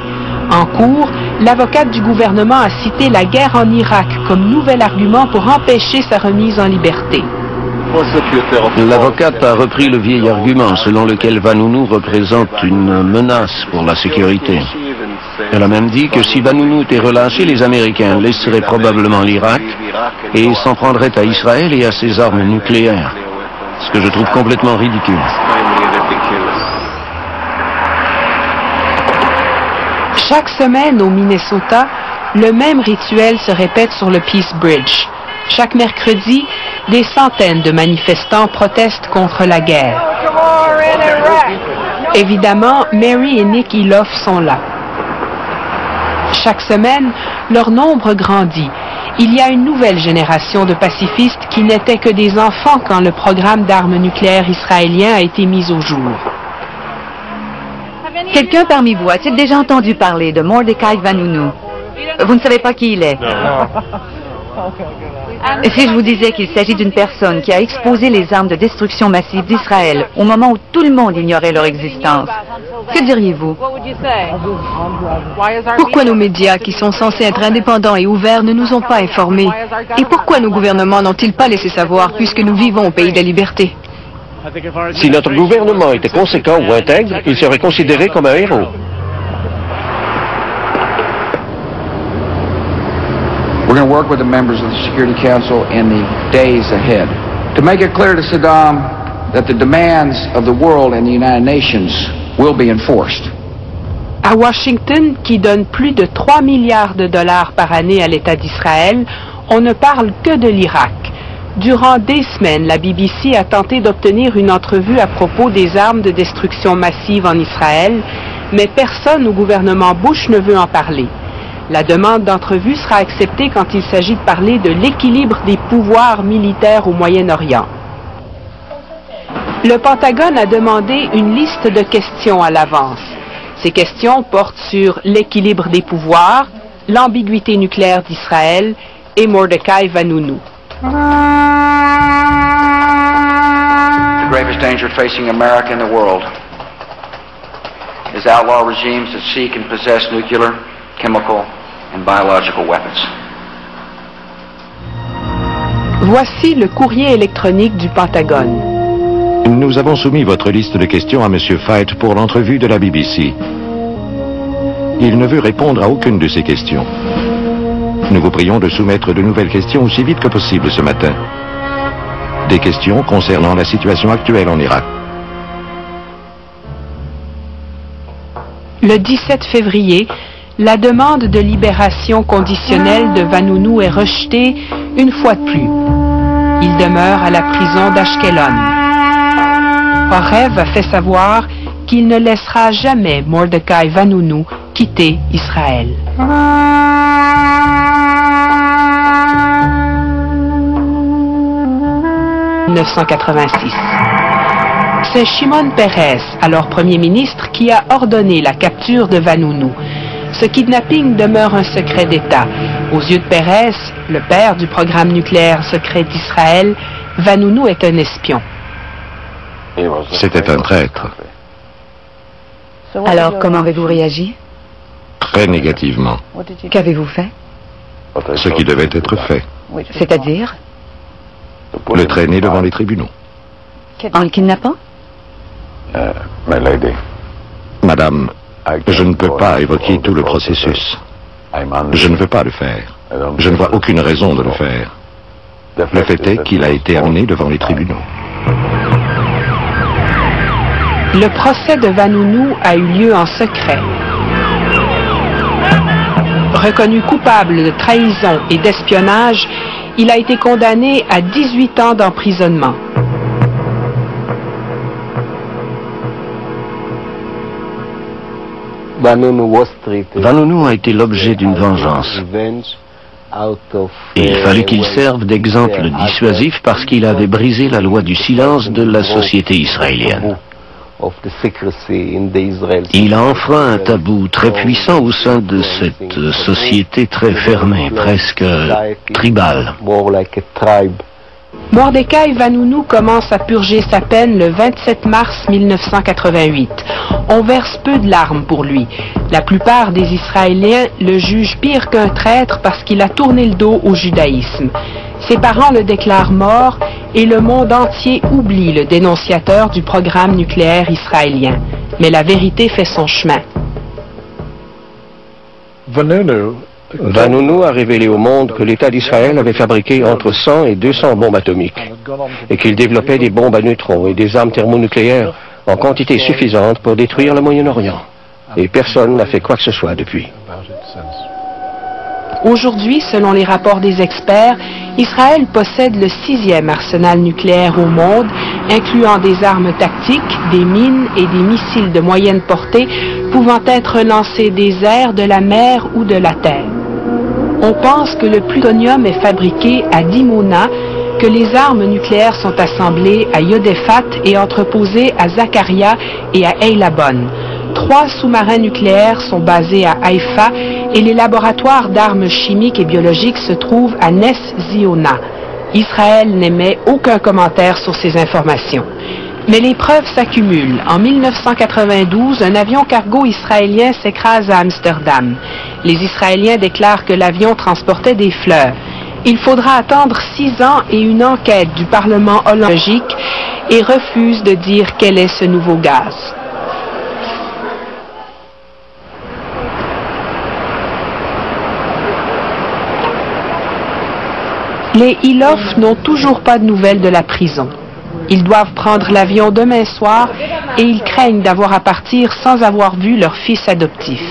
En cours, l'avocate du gouvernement a cité la guerre en Irak comme nouvel argument pour empêcher sa remise en liberté. L'avocate a repris le vieil argument selon lequel Vanunu représente une menace pour la sécurité. Elle a même dit que si Vanunu était relâché, les Américains laisseraient probablement l'Irak et s'en prendraient à Israël et à ses armes nucléaires. Ce que je trouve complètement ridicule. Chaque semaine au Minnesota, le même rituel se répète sur le Peace Bridge. Chaque mercredi, des centaines de manifestants protestent contre la guerre. Évidemment, Mary et Nick Ilof sont là. Chaque semaine, leur nombre grandit. Il y a une nouvelle génération de pacifistes qui n'étaient que des enfants quand le programme d'armes nucléaires israélien a été mis au jour. Quelqu'un parmi vous a-t-il déjà entendu parler de Mordecai Vanunu? Vous ne savez pas qui il est? Et si je vous disais qu'il s'agit d'une personne qui a exposé les armes de destruction massive d'Israël au moment où tout le monde ignorait leur existence, que diriez-vous? Pourquoi nos médias, qui sont censés être indépendants et ouverts, ne nous ont pas informés? Et pourquoi nos gouvernements n'ont-ils pas laissé savoir, puisque nous vivons au pays de la liberté? Si notre gouvernement était conséquent ou intègre, il serait considéré comme un héros. We're going to work with the members of the Security Council in the days ahead to make it clear to Saddam that the demands of the world and the United Nations will be enforced. À Washington, qui donne plus de 3 milliards de dollars par année à l'État d'Israël, on ne parle que de l'Irak. Durant des semaines, la BBC a tenté d'obtenir une entrevue à propos des armes de destruction massive en Israël, mais personne au gouvernement Bush ne veut en parler. La demande d'entrevue sera acceptée quand il s'agit de parler de l'équilibre des pouvoirs militaires au Moyen-Orient. Le Pentagone a demandé une liste de questions à l'avance. Ces questions portent sur l'équilibre des pouvoirs, l'ambiguïté nucléaire d'Israël et Mordechai Vanunu. The gravest danger facing America and the world is outlaw regimes that seek and possess nuclear, chemical, and biological weapons. Voici le courrier électronique du Pentagone. Nous avons soumis votre liste de questions à M. Feit pour l'entrevue de la BBC. Il ne veut répondre à aucune de ces questions. Nous vous prions de soumettre de nouvelles questions aussi vite que possible ce matin. Des questions concernant la situation actuelle en Irak. Le 17 février, la demande de libération conditionnelle de Vanunu est rejetée une fois de plus. Il demeure à la prison d'Ashkelon. Orev a fait savoir qu'il ne laissera jamais Mordechai Vanunu quitter Israël. 1986. C'est Shimon Peres, alors Premier ministre, qui a ordonné la capture de Vanunu. Ce kidnapping demeure un secret d'État. Aux yeux de Peres, le père du programme nucléaire secret d'Israël, Vanunu est un espion. C'était un traître. Alors, comment avez-vous réagi? Très négativement. Qu'avez-vous fait? Ce qui devait être fait. C'est-à-dire? Le traîner devant les tribunaux. En le kidnappant? Madame, je ne peux pas évoquer tout le processus. Je ne veux pas le faire. Je ne vois aucune raison de le faire. Le fait est qu'il a été amené devant les tribunaux. Le procès de Vanunu a eu lieu en secret. Reconnu coupable de trahison et d'espionnage, il a été condamné à 18 ans d'emprisonnement. Vanunu a été l'objet d'une vengeance. Et il fallait qu'il serve d'exemple dissuasif parce qu'il avait brisé la loi du silence de la société israélienne. Il a enfreint un tabou très puissant au sein de cette société très fermée, presque tribale. Mordechai Vanunu commence à purger sa peine le 27 mars 1988. On verse peu de larmes pour lui. La plupart des Israéliens le jugent pire qu'un traître parce qu'il a tourné le dos au judaïsme. Ses parents le déclarent mort et le monde entier oublie le dénonciateur du programme nucléaire israélien. Mais la vérité fait son chemin. Vanunu a révélé au monde que l'État d'Israël avait fabriqué entre 100 et 200 bombes atomiques et qu'il développait des bombes à neutrons et des armes thermonucléaires en quantité suffisante pour détruire le Moyen-Orient. Et personne n'a fait quoi que ce soit depuis. Aujourd'hui, selon les rapports des experts, Israël possède le 6e arsenal nucléaire au monde, incluant des armes tactiques, des mines et des missiles de moyenne portée pouvant être lancés des airs, de la mer ou de la terre. On pense que le plutonium est fabriqué à Dimona, que les armes nucléaires sont assemblées à Yodefat et entreposées à Zakaria et à Eilabon. 3 sous-marins nucléaires sont basés à Haïfa et les laboratoires d'armes chimiques et biologiques se trouvent à Nes Ziona. Israël n'émet aucun commentaire sur ces informations. Mais les preuves s'accumulent. En 1992, un avion cargo israélien s'écrase à Amsterdam. Les Israéliens déclarent que l'avion transportait des fleurs. Il faudra attendre 6 ans et une enquête du Parlement hollandais et refuse de dire quel est ce nouveau gaz. Les Ilof n'ont toujours pas de nouvelles de la prison. Ils doivent prendre l'avion demain soir et ils craignent d'avoir à partir sans avoir vu leur fils adoptif.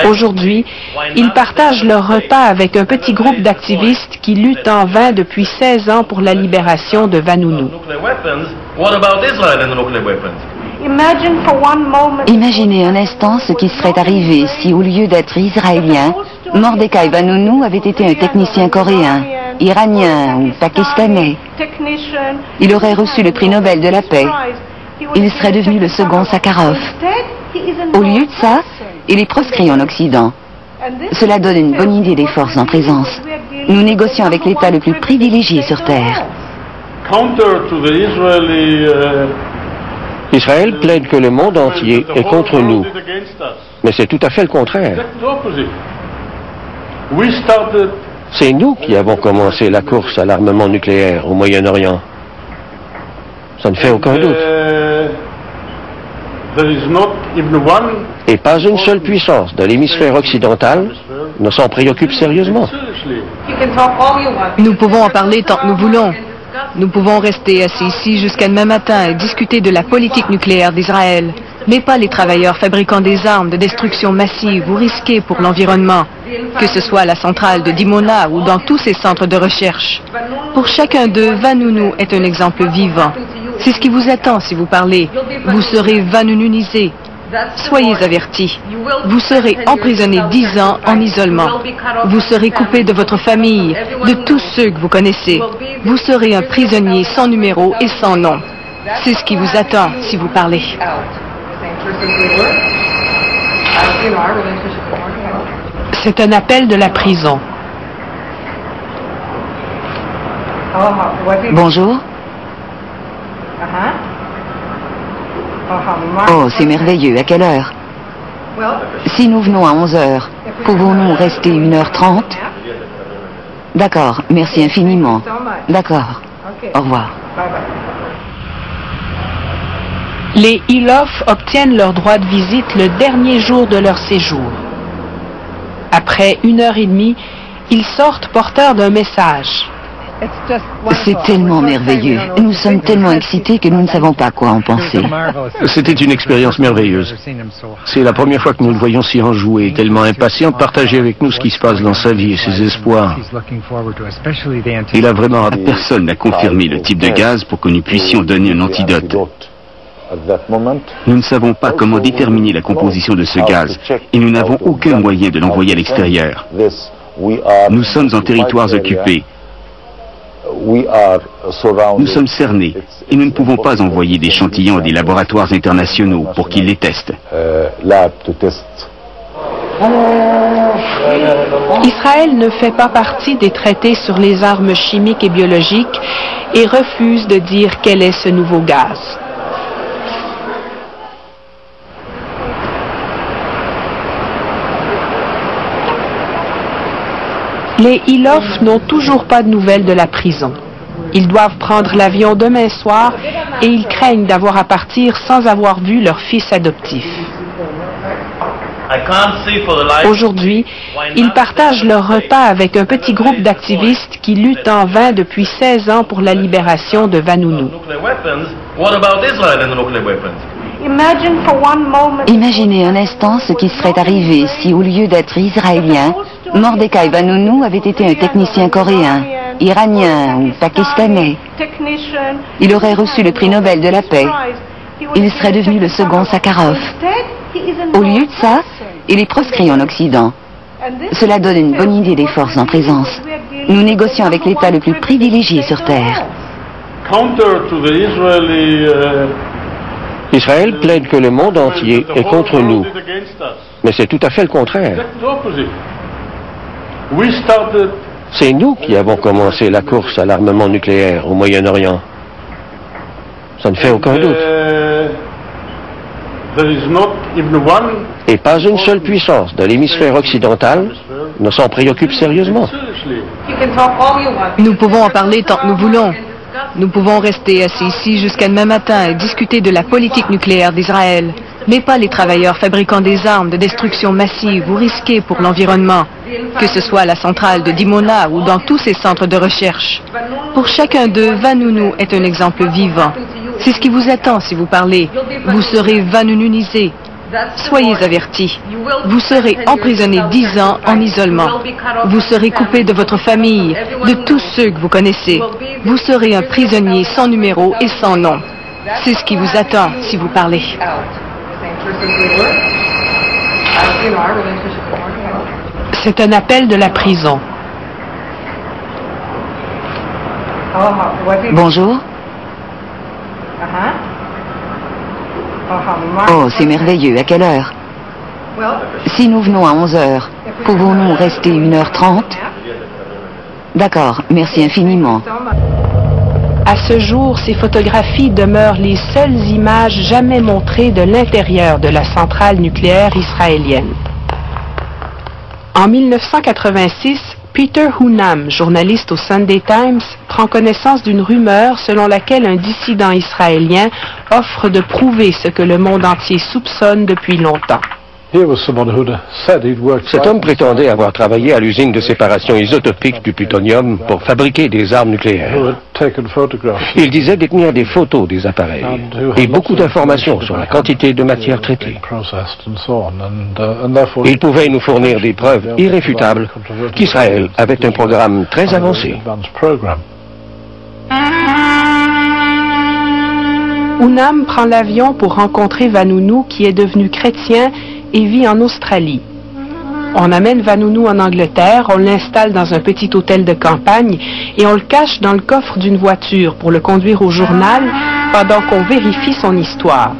Aujourd'hui, ils partagent leur repas avec un petit groupe d'activistes qui luttent en vain depuis 16 ans pour la libération de Vanunu. Imaginez un instant ce qui serait arrivé si, au lieu d'être israélien, Mordecai Vanunu avait été un technicien coréen, iranien ou pakistanais. Il aurait reçu le prix Nobel de la paix. Il serait devenu le second Sakharov. Au lieu de ça, il est proscrit en Occident. Cela donne une bonne idée des forces en présence. Nous négocions avec l'État le plus privilégié sur Terre. Israël plaide que le monde entier est contre nous. Mais c'est tout à fait le contraire. C'est nous qui avons commencé la course à l'armement nucléaire au Moyen-Orient. Ça ne fait aucun doute. Et pas une seule puissance de l'hémisphère occidental ne s'en préoccupe sérieusement. Nous pouvons en parler tant que nous voulons. Nous pouvons rester assis ici jusqu'à demain matin et discuter de la politique nucléaire d'Israël, mais pas les travailleurs fabriquant des armes de destruction massive ou risquées pour l'environnement, que ce soit à la centrale de Dimona ou dans tous ces centres de recherche. Pour chacun d'eux, Vanunu est un exemple vivant. C'est ce qui vous attend si vous parlez. Vous serez vanununisé. Soyez avertis. Vous serez emprisonné 10 ans en isolement. Vous serez coupé de votre famille, de tous ceux que vous connaissez. Vous serez un prisonnier sans numéro et sans nom. C'est ce qui vous attend si vous parlez. C'est un appel de la prison. Bonjour. Oh, c'est merveilleux. À quelle heure? Si nous venons à 11 heures, pouvons-nous rester 1h30? D'accord, merci infiniment. D'accord. Au revoir. Les Ilof obtiennent leur droit de visite le dernier jour de leur séjour. Après 1h30, ils sortent porteurs d'un message. C'est tellement merveilleux. Nous sommes tellement excités que nous ne savons pas quoi en penser. C'était une expérience merveilleuse. C'est la première fois que nous le voyons si enjoué, tellement impatient de partager avec nous ce qui se passe dans sa vie et ses espoirs. Il a vraiment... Personne n'a confirmé le type de gaz pour que nous puissions donner un antidote. Nous ne savons pas comment déterminer la composition de ce gaz et nous n'avons aucun moyen de l'envoyer à l'extérieur. Nous sommes en territoires occupés. Nous sommes cernés et nous ne pouvons pas envoyer d'échantillons à des laboratoires internationaux pour qu'ils les testent. Israël ne fait pas partie des traités sur les armes chimiques et biologiques et refuse de dire quel est ce nouveau gaz. Les Ilof n'ont toujours pas de nouvelles de la prison. Ils doivent prendre l'avion demain soir et ils craignent d'avoir à partir sans avoir vu leur fils adoptif. Aujourd'hui, ils partagent leur repas avec un petit groupe d'activistes qui luttent en vain depuis 16 ans pour la libération de Vanunu. Imaginez un instant ce qui serait arrivé si, au lieu d'être israélien, Mordecai Vanunu avait été un technicien coréen, iranien ou pakistanais. Il aurait reçu le prix Nobel de la paix. Il serait devenu le second Sakharov. Au lieu de ça, il est proscrit en Occident. Cela donne une bonne idée des forces en présence. Nous négocions avec l'État le plus privilégié sur Terre. Israël plaide que le monde entier est contre nous. Mais c'est tout à fait le contraire. C'est nous qui avons commencé la course à l'armement nucléaire au Moyen-Orient. Ça ne fait aucun doute. Et pas une seule puissance de l'hémisphère occidental ne s'en préoccupe sérieusement. Nous pouvons en parler tant que nous voulons. Nous pouvons rester assis ici jusqu'à demain matin et discuter de la politique nucléaire d'Israël, mais pas les travailleurs fabriquant des armes de destruction massive ou risquées pour l'environnement, que ce soit à la centrale de Dimona ou dans tous ces centres de recherche. Pour chacun d'eux, Vanunu est un exemple vivant. C'est ce qui vous attend si vous parlez. Vous serez vanununisé. Soyez avertis. Vous serez emprisonné 10 ans en isolement. Vous serez coupé de votre famille, de tous ceux que vous connaissez. Vous serez un prisonnier sans numéro et sans nom. C'est ce qui vous attend si vous parlez. C'est un appel de la prison. Bonjour. Oh, c'est merveilleux. À quelle heure? Si nous venons à 11 heures, pouvons-nous rester 1h30? D'accord, merci infiniment. À ce jour, ces photographies demeurent les seules images jamais montrées de l'intérieur de la centrale nucléaire israélienne. En 1986, Peter Hunam, journaliste au Sunday Times, prend connaissance d'une rumeur selon laquelle un dissident israélien offre de prouver ce que le monde entier soupçonne depuis longtemps. Cet homme prétendait avoir travaillé à l'usine de séparation isotopique du plutonium pour fabriquer des armes nucléaires. Il disait détenir des photos des appareils et beaucoup d'informations sur la quantité de matière traitée. Il pouvait nous fournir des preuves irréfutables qu'Israël avait un programme très avancé. Hunam prend l'avion pour rencontrer Vanunu, qui est devenu chrétien et vit en Australie. On amène Vanunu en Angleterre, on l'installe dans un petit hôtel de campagne et on le cache dans le coffre d'une voiture pour le conduire au journal pendant qu'on vérifie son histoire.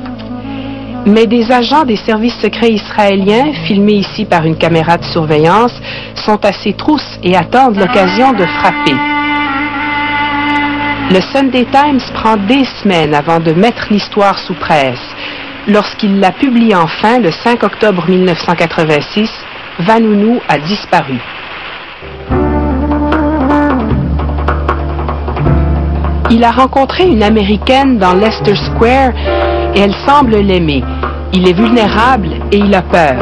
Mais des agents des services secrets israéliens, filmés ici par une caméra de surveillance, sont à ses trousses et attendent l'occasion de frapper. Le Sunday Times prend des semaines avant de mettre l'histoire sous presse. Lorsqu'il la publie enfin, le 5 octobre 1986, Vanunu a disparu. Il a rencontré une Américaine dans Leicester Square et elle semble l'aimer. Il est vulnérable et il a peur.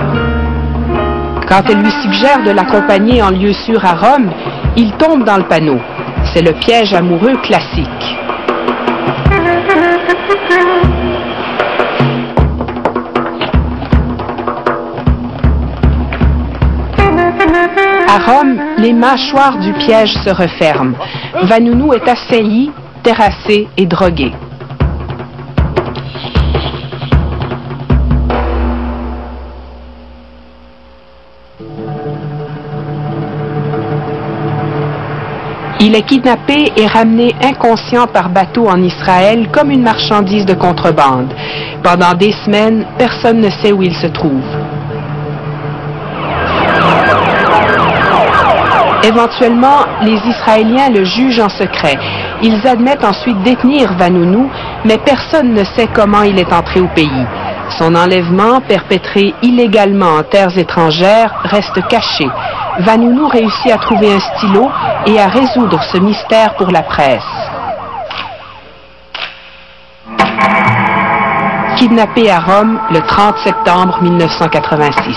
Quand elle lui suggère de l'accompagner en lieu sûr à Rome, il tombe dans le panneau. C'est le piège amoureux classique. À Rome, les mâchoires du piège se referment. Vanunu est assailli, terrassé et drogué. Il est kidnappé et ramené inconscient par bateau en Israël comme une marchandise de contrebande. Pendant des semaines, personne ne sait où il se trouve. Éventuellement, les Israéliens le jugent en secret. Ils admettent ensuite détenir Vanunu, mais personne ne sait comment il est entré au pays. Son enlèvement, perpétré illégalement en terres étrangères, reste caché. Vanunu réussit à trouver un stylo et à résoudre ce mystère pour la presse. Kidnappé à Rome le 30 septembre 1986.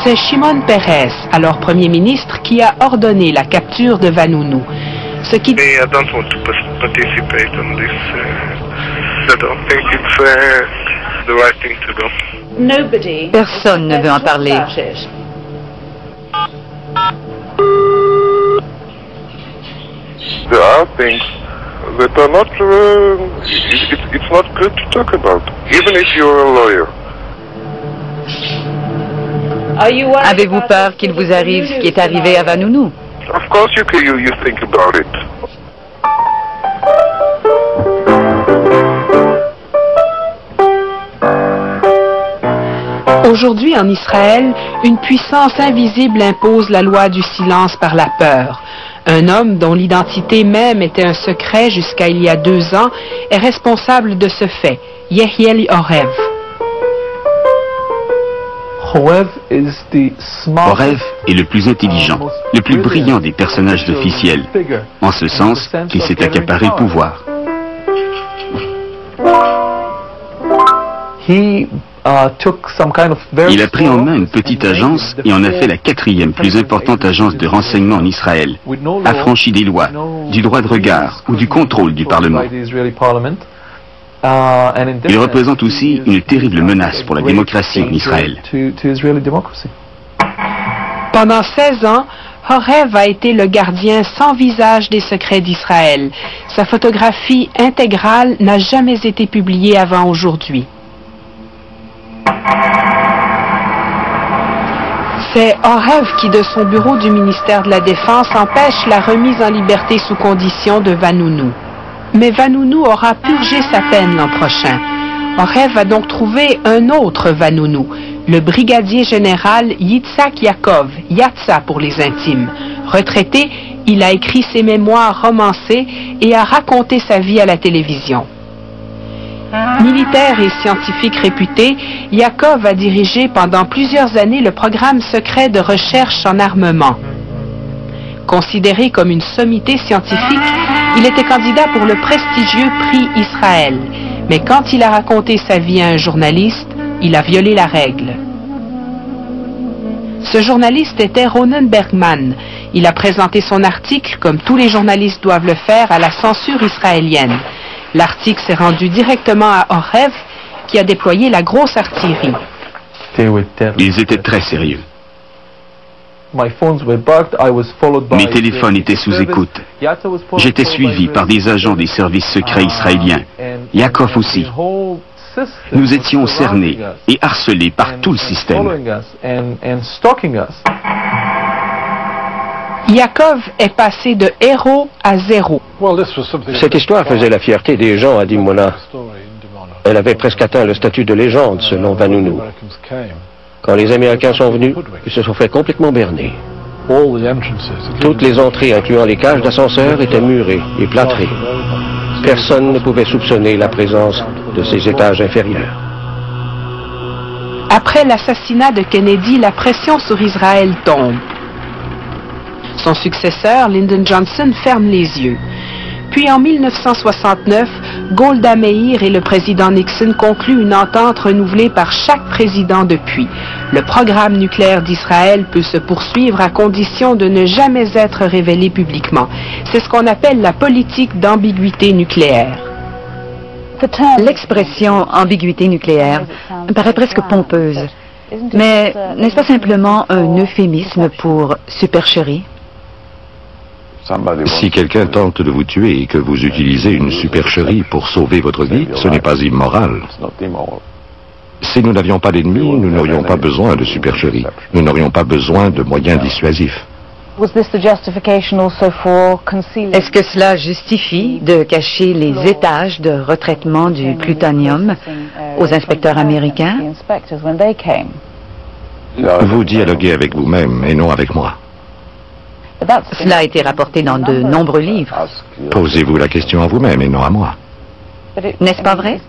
C'est Shimon Peres, alors Premier ministre, qui a ordonné la capture de Vanunu. Ce qui... I don't want to participate in this. I don't think it's the right thing to do. Personne ne veut en parler. There are things that are not, it's not good to talk about, even if you're a lawyer. Avez-vous peur qu'il vous arrive ce qui est arrivé à Vanunu? Of course you think about it. Aujourd'hui, en Israël, une puissance invisible impose la loi du silence par la peur. Un homme dont l'identité même était un secret jusqu'à il y a 2 ans est responsable de ce fait, Yehiel Orev. Orev est le plus intelligent, le plus brillant des personnages officiels, en ce sens qu'il s'est accaparé le pouvoir. Il a pris en main une petite agence et en a fait la 4e plus importante agence de renseignement en Israël, affranchie des lois, du droit de regard ou du contrôle du Parlement. Il représente aussi une terrible menace pour la démocratie en Israël. Pendant 16 ans, Horev a été le gardien sans visage des secrets d'Israël. Sa photographie intégrale n'a jamais été publiée avant aujourd'hui. C'est Horev qui, de son bureau du ministère de la Défense, empêche la remise en liberté sous condition de Vanunu. Mais Vanunu aura purgé sa peine l'an prochain. Horev a donc trouvé un autre Vanunu, le brigadier général Yitzhak Yaakov, Yatsa pour les intimes. Retraité, il a écrit ses mémoires romancées et a raconté sa vie à la télévision. Militaire et scientifique réputé, Yaakov a dirigé pendant plusieurs années le programme secret de recherche en armement. Considéré comme une sommité scientifique, il était candidat pour le prestigieux prix Israël. Mais quand il a raconté sa vie à un journaliste, il a violé la règle. Ce journaliste était Ronen Bergman. Il a présenté son article, comme tous les journalistes doivent le faire, à la censure israélienne. L'article s'est rendu directement à Horev, qui a déployé la grosse artillerie. Ils étaient très sérieux. Mes téléphones étaient sous écoute. J'étais suivi par des agents des services secrets israéliens. Yaakov aussi. Nous étions cernés et harcelés par tout le système. Yaakov est passé de héros à zéro. Cette histoire faisait la fierté des gens à Dimona. Elle avait presque atteint le statut de légende, selon Vanunu. Quand les Américains sont venus, ils se sont fait complètement berner. Toutes les entrées, incluant les cages d'ascenseur, étaient murées et plâtrées. Personne ne pouvait soupçonner la présence de ces étages inférieurs. Après l'assassinat de Kennedy, la pression sur Israël tombe. Son successeur, Lyndon Johnson, ferme les yeux. Puis en 1969, Golda Meir et le président Nixon concluent une entente renouvelée par chaque président depuis. Le programme nucléaire d'Israël peut se poursuivre à condition de ne jamais être révélé publiquement. C'est ce qu'on appelle la politique d'ambiguïté nucléaire. L'expression ambiguïté nucléaire paraît presque pompeuse. Mais n'est-ce pas simplement un euphémisme pour supercherie? Si quelqu'un tente de vous tuer et que vous utilisez une supercherie pour sauver votre vie, ce n'est pas immoral. Si nous n'avions pas d'ennemis, nous n'aurions pas besoin de supercherie. Nous n'aurions pas besoin de moyens dissuasifs. Est-ce que cela justifie de cacher les étages de retraitement du plutonium aux inspecteurs américains? Vous dialoguez avec vous-même et non avec moi. Cela a été rapporté dans de nombreux livres. Posez-vous la question à vous-même et non à moi. N'est-ce pas vrai?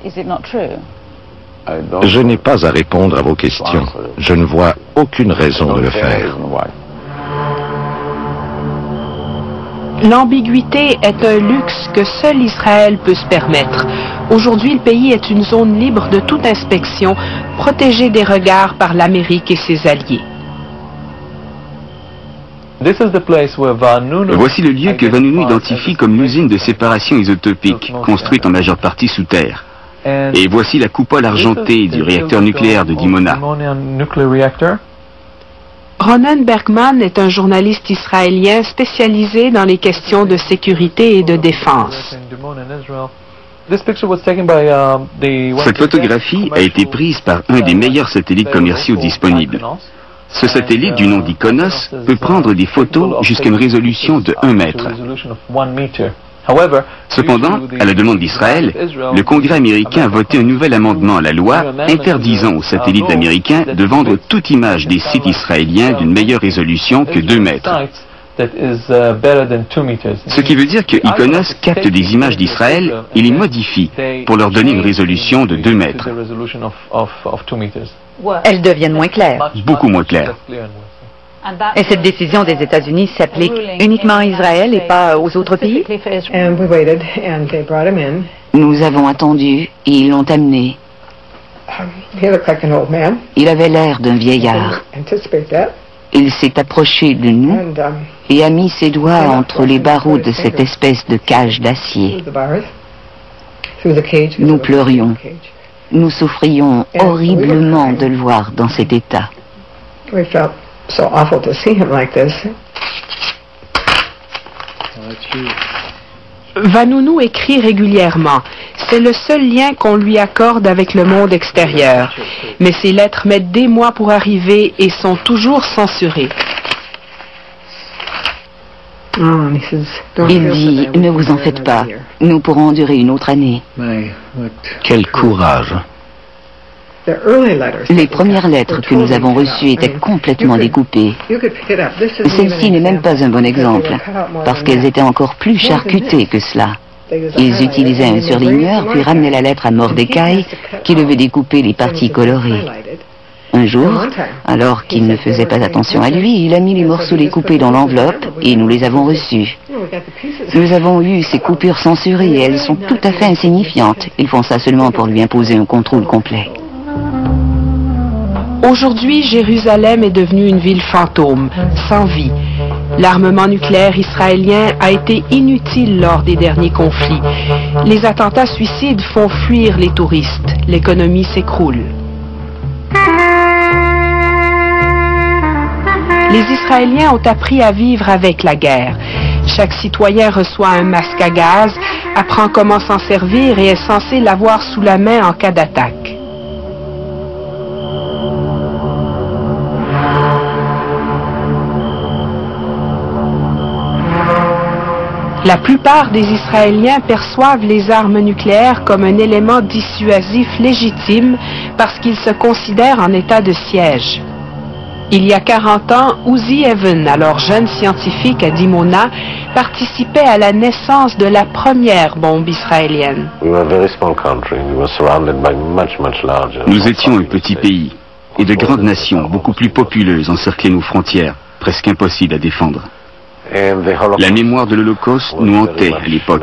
Je n'ai pas à répondre à vos questions. Je ne vois aucune raison de le faire. L'ambiguïté est un luxe que seul Israël peut se permettre. Aujourd'hui, le pays est une zone libre de toute inspection, protégée des regards par l'Amérique et ses alliés. Voici le lieu que Vanunu identifie comme l'usine de séparation isotopique, construite en majeure partie sous terre. Et voici la coupole argentée du réacteur nucléaire de Dimona. Ronen Bergman est un journaliste israélien spécialisé dans les questions de sécurité et de défense. Cette photographie a été prise par un des meilleurs satellites commerciaux disponibles. Ce satellite, du nom d'Ikonos, peut prendre des photos jusqu'à une résolution de 1 mètre. Cependant, à la demande d'Israël, le Congrès américain a voté un nouvel amendement à la loi interdisant aux satellites américains de vendre toute image des sites israéliens d'une meilleure résolution que 2 mètres. Ce qui veut dire que Ikonos capte des images d'Israël et les modifie pour leur donner une résolution de 2 mètres. Elles deviennent moins claires. Beaucoup moins claires. Et cette décision des États-Unis s'applique uniquement à Israël et pas aux autres pays? Nous avons attendu et ils l'ont amené. Il avait l'air d'un vieillard. Il s'est approché de nous et a mis ses doigts entre les barreaux de cette espèce de cage d'acier. Nous pleurions. Nous souffrions horriblement de le voir dans cet état. Vanunu écrit régulièrement. C'est le seul lien qu'on lui accorde avec le monde extérieur. Mais ses lettres mettent des mois pour arriver et sont toujours censurées. Il dit, ne vous en faites pas, nous pourrons durer une autre année. Quel courage! Les premières lettres que nous avons reçues étaient complètement découpées. Celle-ci n'est même pas un bon exemple, parce qu'elles étaient encore plus charcutées que cela. Ils utilisaient un surligneur, puis ramenaient la lettre à Mordecai, qui devait découper les parties colorées. Un jour, alors qu'il ne faisait pas attention à lui, il a mis les morceaux découpés dans l'enveloppe et nous les avons reçus. Nous avons eu ces coupures censurées et elles sont tout à fait insignifiantes. Ils font ça seulement pour lui imposer un contrôle complet. Aujourd'hui, Jérusalem est devenue une ville fantôme, sans vie. L'armement nucléaire israélien a été inutile lors des derniers conflits. Les attentats suicides font fuir les touristes. L'économie s'écroule. Les Israéliens ont appris à vivre avec la guerre. Chaque citoyen reçoit un masque à gaz, apprend comment s'en servir et est censé l'avoir sous la main en cas d'attaque. La plupart des Israéliens perçoivent les armes nucléaires comme un élément dissuasif légitime parce qu'ils se considèrent en état de siège. Il y a 40 ans, Uzi Even, alors jeune scientifique à Dimona, participait à la naissance de la première bombe israélienne. Nous étions un petit pays, et de grandes nations, beaucoup plus populeuses, encerclaient nos frontières, presque impossibles à défendre. La mémoire de l'Holocauste nous hantait à l'époque,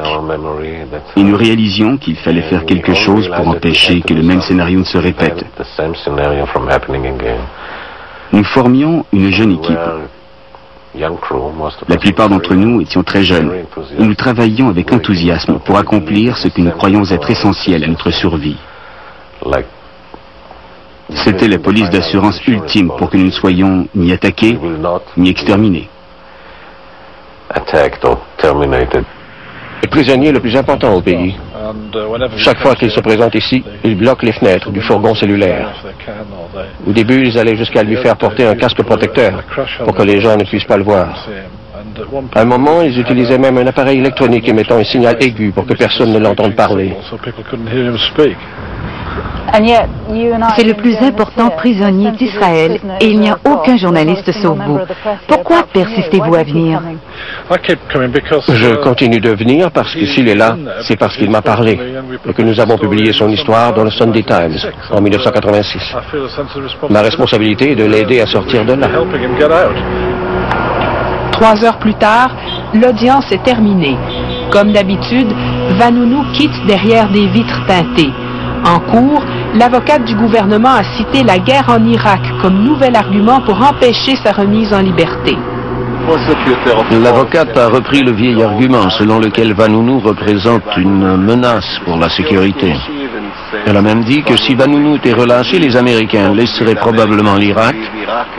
et nous réalisions qu'il fallait faire quelque chose pour empêcher que le même scénario ne se répète. Nous formions une jeune équipe. La plupart d'entre nous étions très jeunes, et nous travaillions avec enthousiasme pour accomplir ce que nous croyons être essentiel à notre survie. C'était la police d'assurance ultime pour que nous ne soyons ni attaqués, ni exterminés. Le prisonnier le plus important au pays. Chaque fois qu'il se présente ici, il bloque les fenêtres du fourgon cellulaire. Au début, ils allaient jusqu'à lui faire porter un casque protecteur pour que les gens ne puissent pas le voir. À un moment, ils utilisaient même un appareil électronique émettant un signal aigu pour que personne ne l'entende parler. C'est le plus important prisonnier d'Israël et il n'y a aucun journaliste sauf vous. Pourquoi persistez-vous à venir? Je continue de venir parce que s'il est là, c'est parce qu'il m'a parlé et que nous avons publié son histoire dans le Sunday Times en 1986. Ma responsabilité est de l'aider à sortir de là. 3 heures plus tard, l'audience est terminée. Comme d'habitude, Vanunu quitte derrière des vitres teintées. En cours, l'avocate du gouvernement a cité la guerre en Irak comme nouvel argument pour empêcher sa remise en liberté. L'avocate a repris le vieil argument selon lequel Vanunu représente une menace pour la sécurité. Elle a même dit que si Vanunu était relâché, les Américains laisseraient probablement l'Irak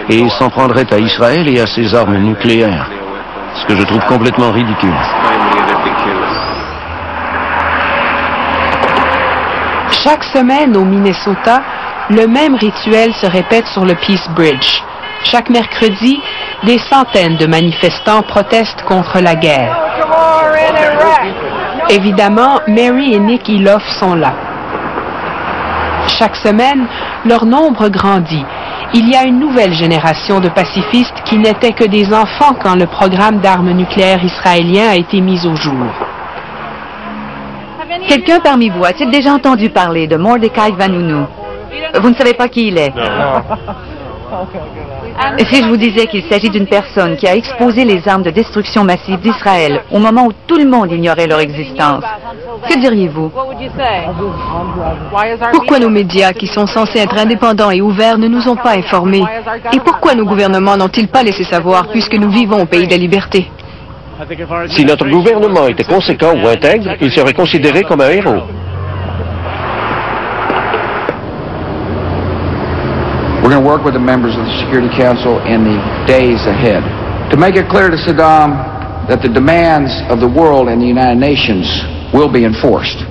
et s'en prendraient à Israël et à ses armes nucléaires. Ce que je trouve complètement ridicule. Chaque semaine au Minnesota, le même rituel se répète sur le Peace Bridge. Chaque mercredi, des centaines de manifestants protestent contre la guerre. Évidemment, Mary et Nick Iloff sont là. Chaque semaine, leur nombre grandit. Il y a une nouvelle génération de pacifistes qui n'étaient que des enfants quand le programme d'armes nucléaires israélien a été mis au jour. Quelqu'un parmi vous a-t-il déjà entendu parler de Mordecai Vanunu? Vous ne savez pas qui il est? Si je vous disais qu'il s'agit d'une personne qui a exposé les armes de destruction massive d'Israël au moment où tout le monde ignorait leur existence, que diriez-vous? Pourquoi nos médias, qui sont censés être indépendants et ouverts, ne nous ont pas informés? Et pourquoi nos gouvernements n'ont-ils pas laissé savoir, puisque nous vivons au pays de la liberté? Si notre gouvernement était conséquent ou intègre, il serait considéré comme un héros. We're going to work with the members of the Security Council in the days ahead to make it clear to Saddam that the demands of the world and the United Nations will be enforced.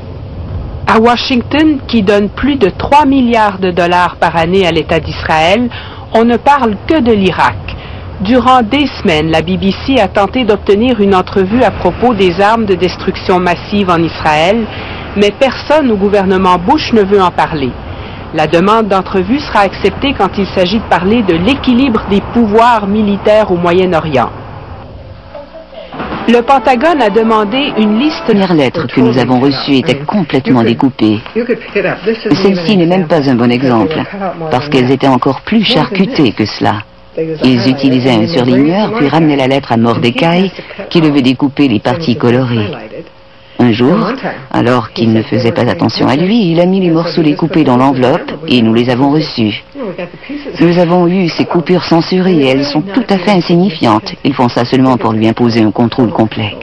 À Washington, qui donne plus de 3 milliards de dollars par année à l'État d'Israël, on ne parle que de l'Irak. Durant des semaines, la BBC a tenté d'obtenir une entrevue à propos des armes de destruction massive en Israël, mais personne au gouvernement Bush ne veut en parler. La demande d'entrevue sera acceptée quand il s'agit de parler de l'équilibre des pouvoirs militaires au Moyen-Orient. Le Pentagone a demandé une liste... La première lettre que nous avons reçue était complètement découpée. Celle-ci n'est même pas un bon exemple, parce qu'elles étaient encore plus charcutées que cela. Ils utilisaient un surligneur, puis ramenaient la lettre à Mordecai, qui devait découper les parties colorées. Un jour, alors qu'il ne faisait pas attention à lui, il a mis les morceaux découpés dans l'enveloppe et nous les avons reçus. Nous avons eu ces coupures censurées et elles sont tout à fait insignifiantes. Ils font ça seulement pour lui imposer un contrôle complet.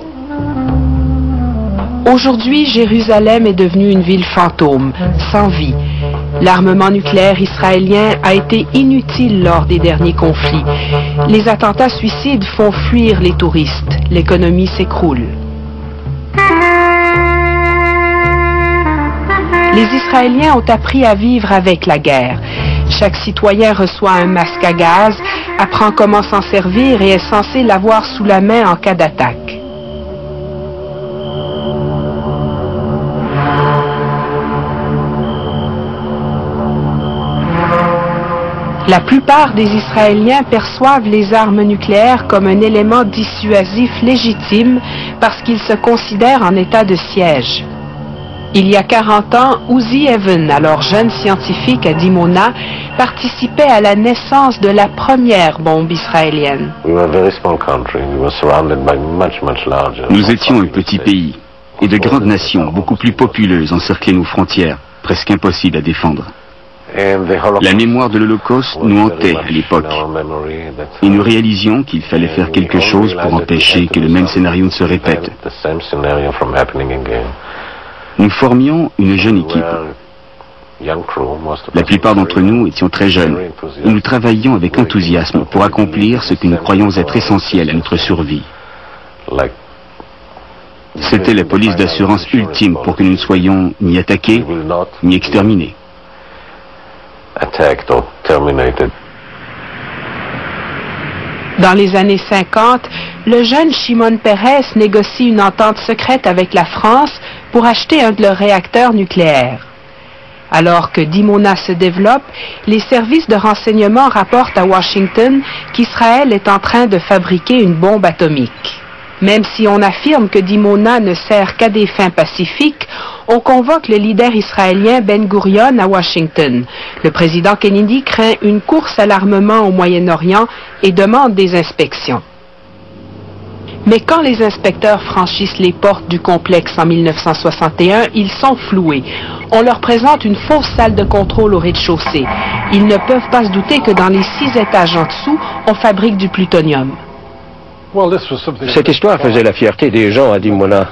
Aujourd'hui, Jérusalem est devenue une ville fantôme, sans vie. L'armement nucléaire israélien a été inutile lors des derniers conflits. Les attentats suicides font fuir les touristes. L'économie s'écroule. Les Israéliens ont appris à vivre avec la guerre. Chaque citoyen reçoit un masque à gaz, apprend comment s'en servir et est censé l'avoir sous la main en cas d'attaque. La plupart des Israéliens perçoivent les armes nucléaires comme un élément dissuasif légitime parce qu'ils se considèrent en état de siège. Il y a 40 ans, Uzi Even, alors jeune scientifique à Dimona, participait à la naissance de la première bombe israélienne. Nous étions un petit pays, et de grandes nations, beaucoup plus populeuses, encerclaient nos frontières, presque impossibles à défendre. La mémoire de l'Holocauste nous hantait à l'époque, et nous réalisions qu'il fallait faire quelque chose pour empêcher que le même scénario ne se répète. Nous formions une jeune équipe. La plupart d'entre nous étions très jeunes, et nous travaillions avec enthousiasme pour accomplir ce que nous croyons être essentiel à notre survie. C'était la police d'assurance ultime pour que nous ne soyons ni attaqués, ni exterminés. Dans les années 50, le jeune Shimon Peres négocie une entente secrète avec la France pour acheter un de leurs réacteurs nucléaires. Alors que Dimona se développe, les services de renseignement rapportent à Washington qu'Israël est en train de fabriquer une bombe atomique. Même si on affirme que Dimona ne sert qu'à des fins pacifiques, on convoque le leader israélien Ben Gurion à Washington. Le président Kennedy craint une course à l'armement au Moyen-Orient et demande des inspections. Mais quand les inspecteurs franchissent les portes du complexe en 1961, ils sont floués. On leur présente une fausse salle de contrôle au rez-de-chaussée. Ils ne peuvent pas se douter que dans les 6 étages en dessous, on fabrique du plutonium. Cette histoire faisait la fierté des gens à Dimona.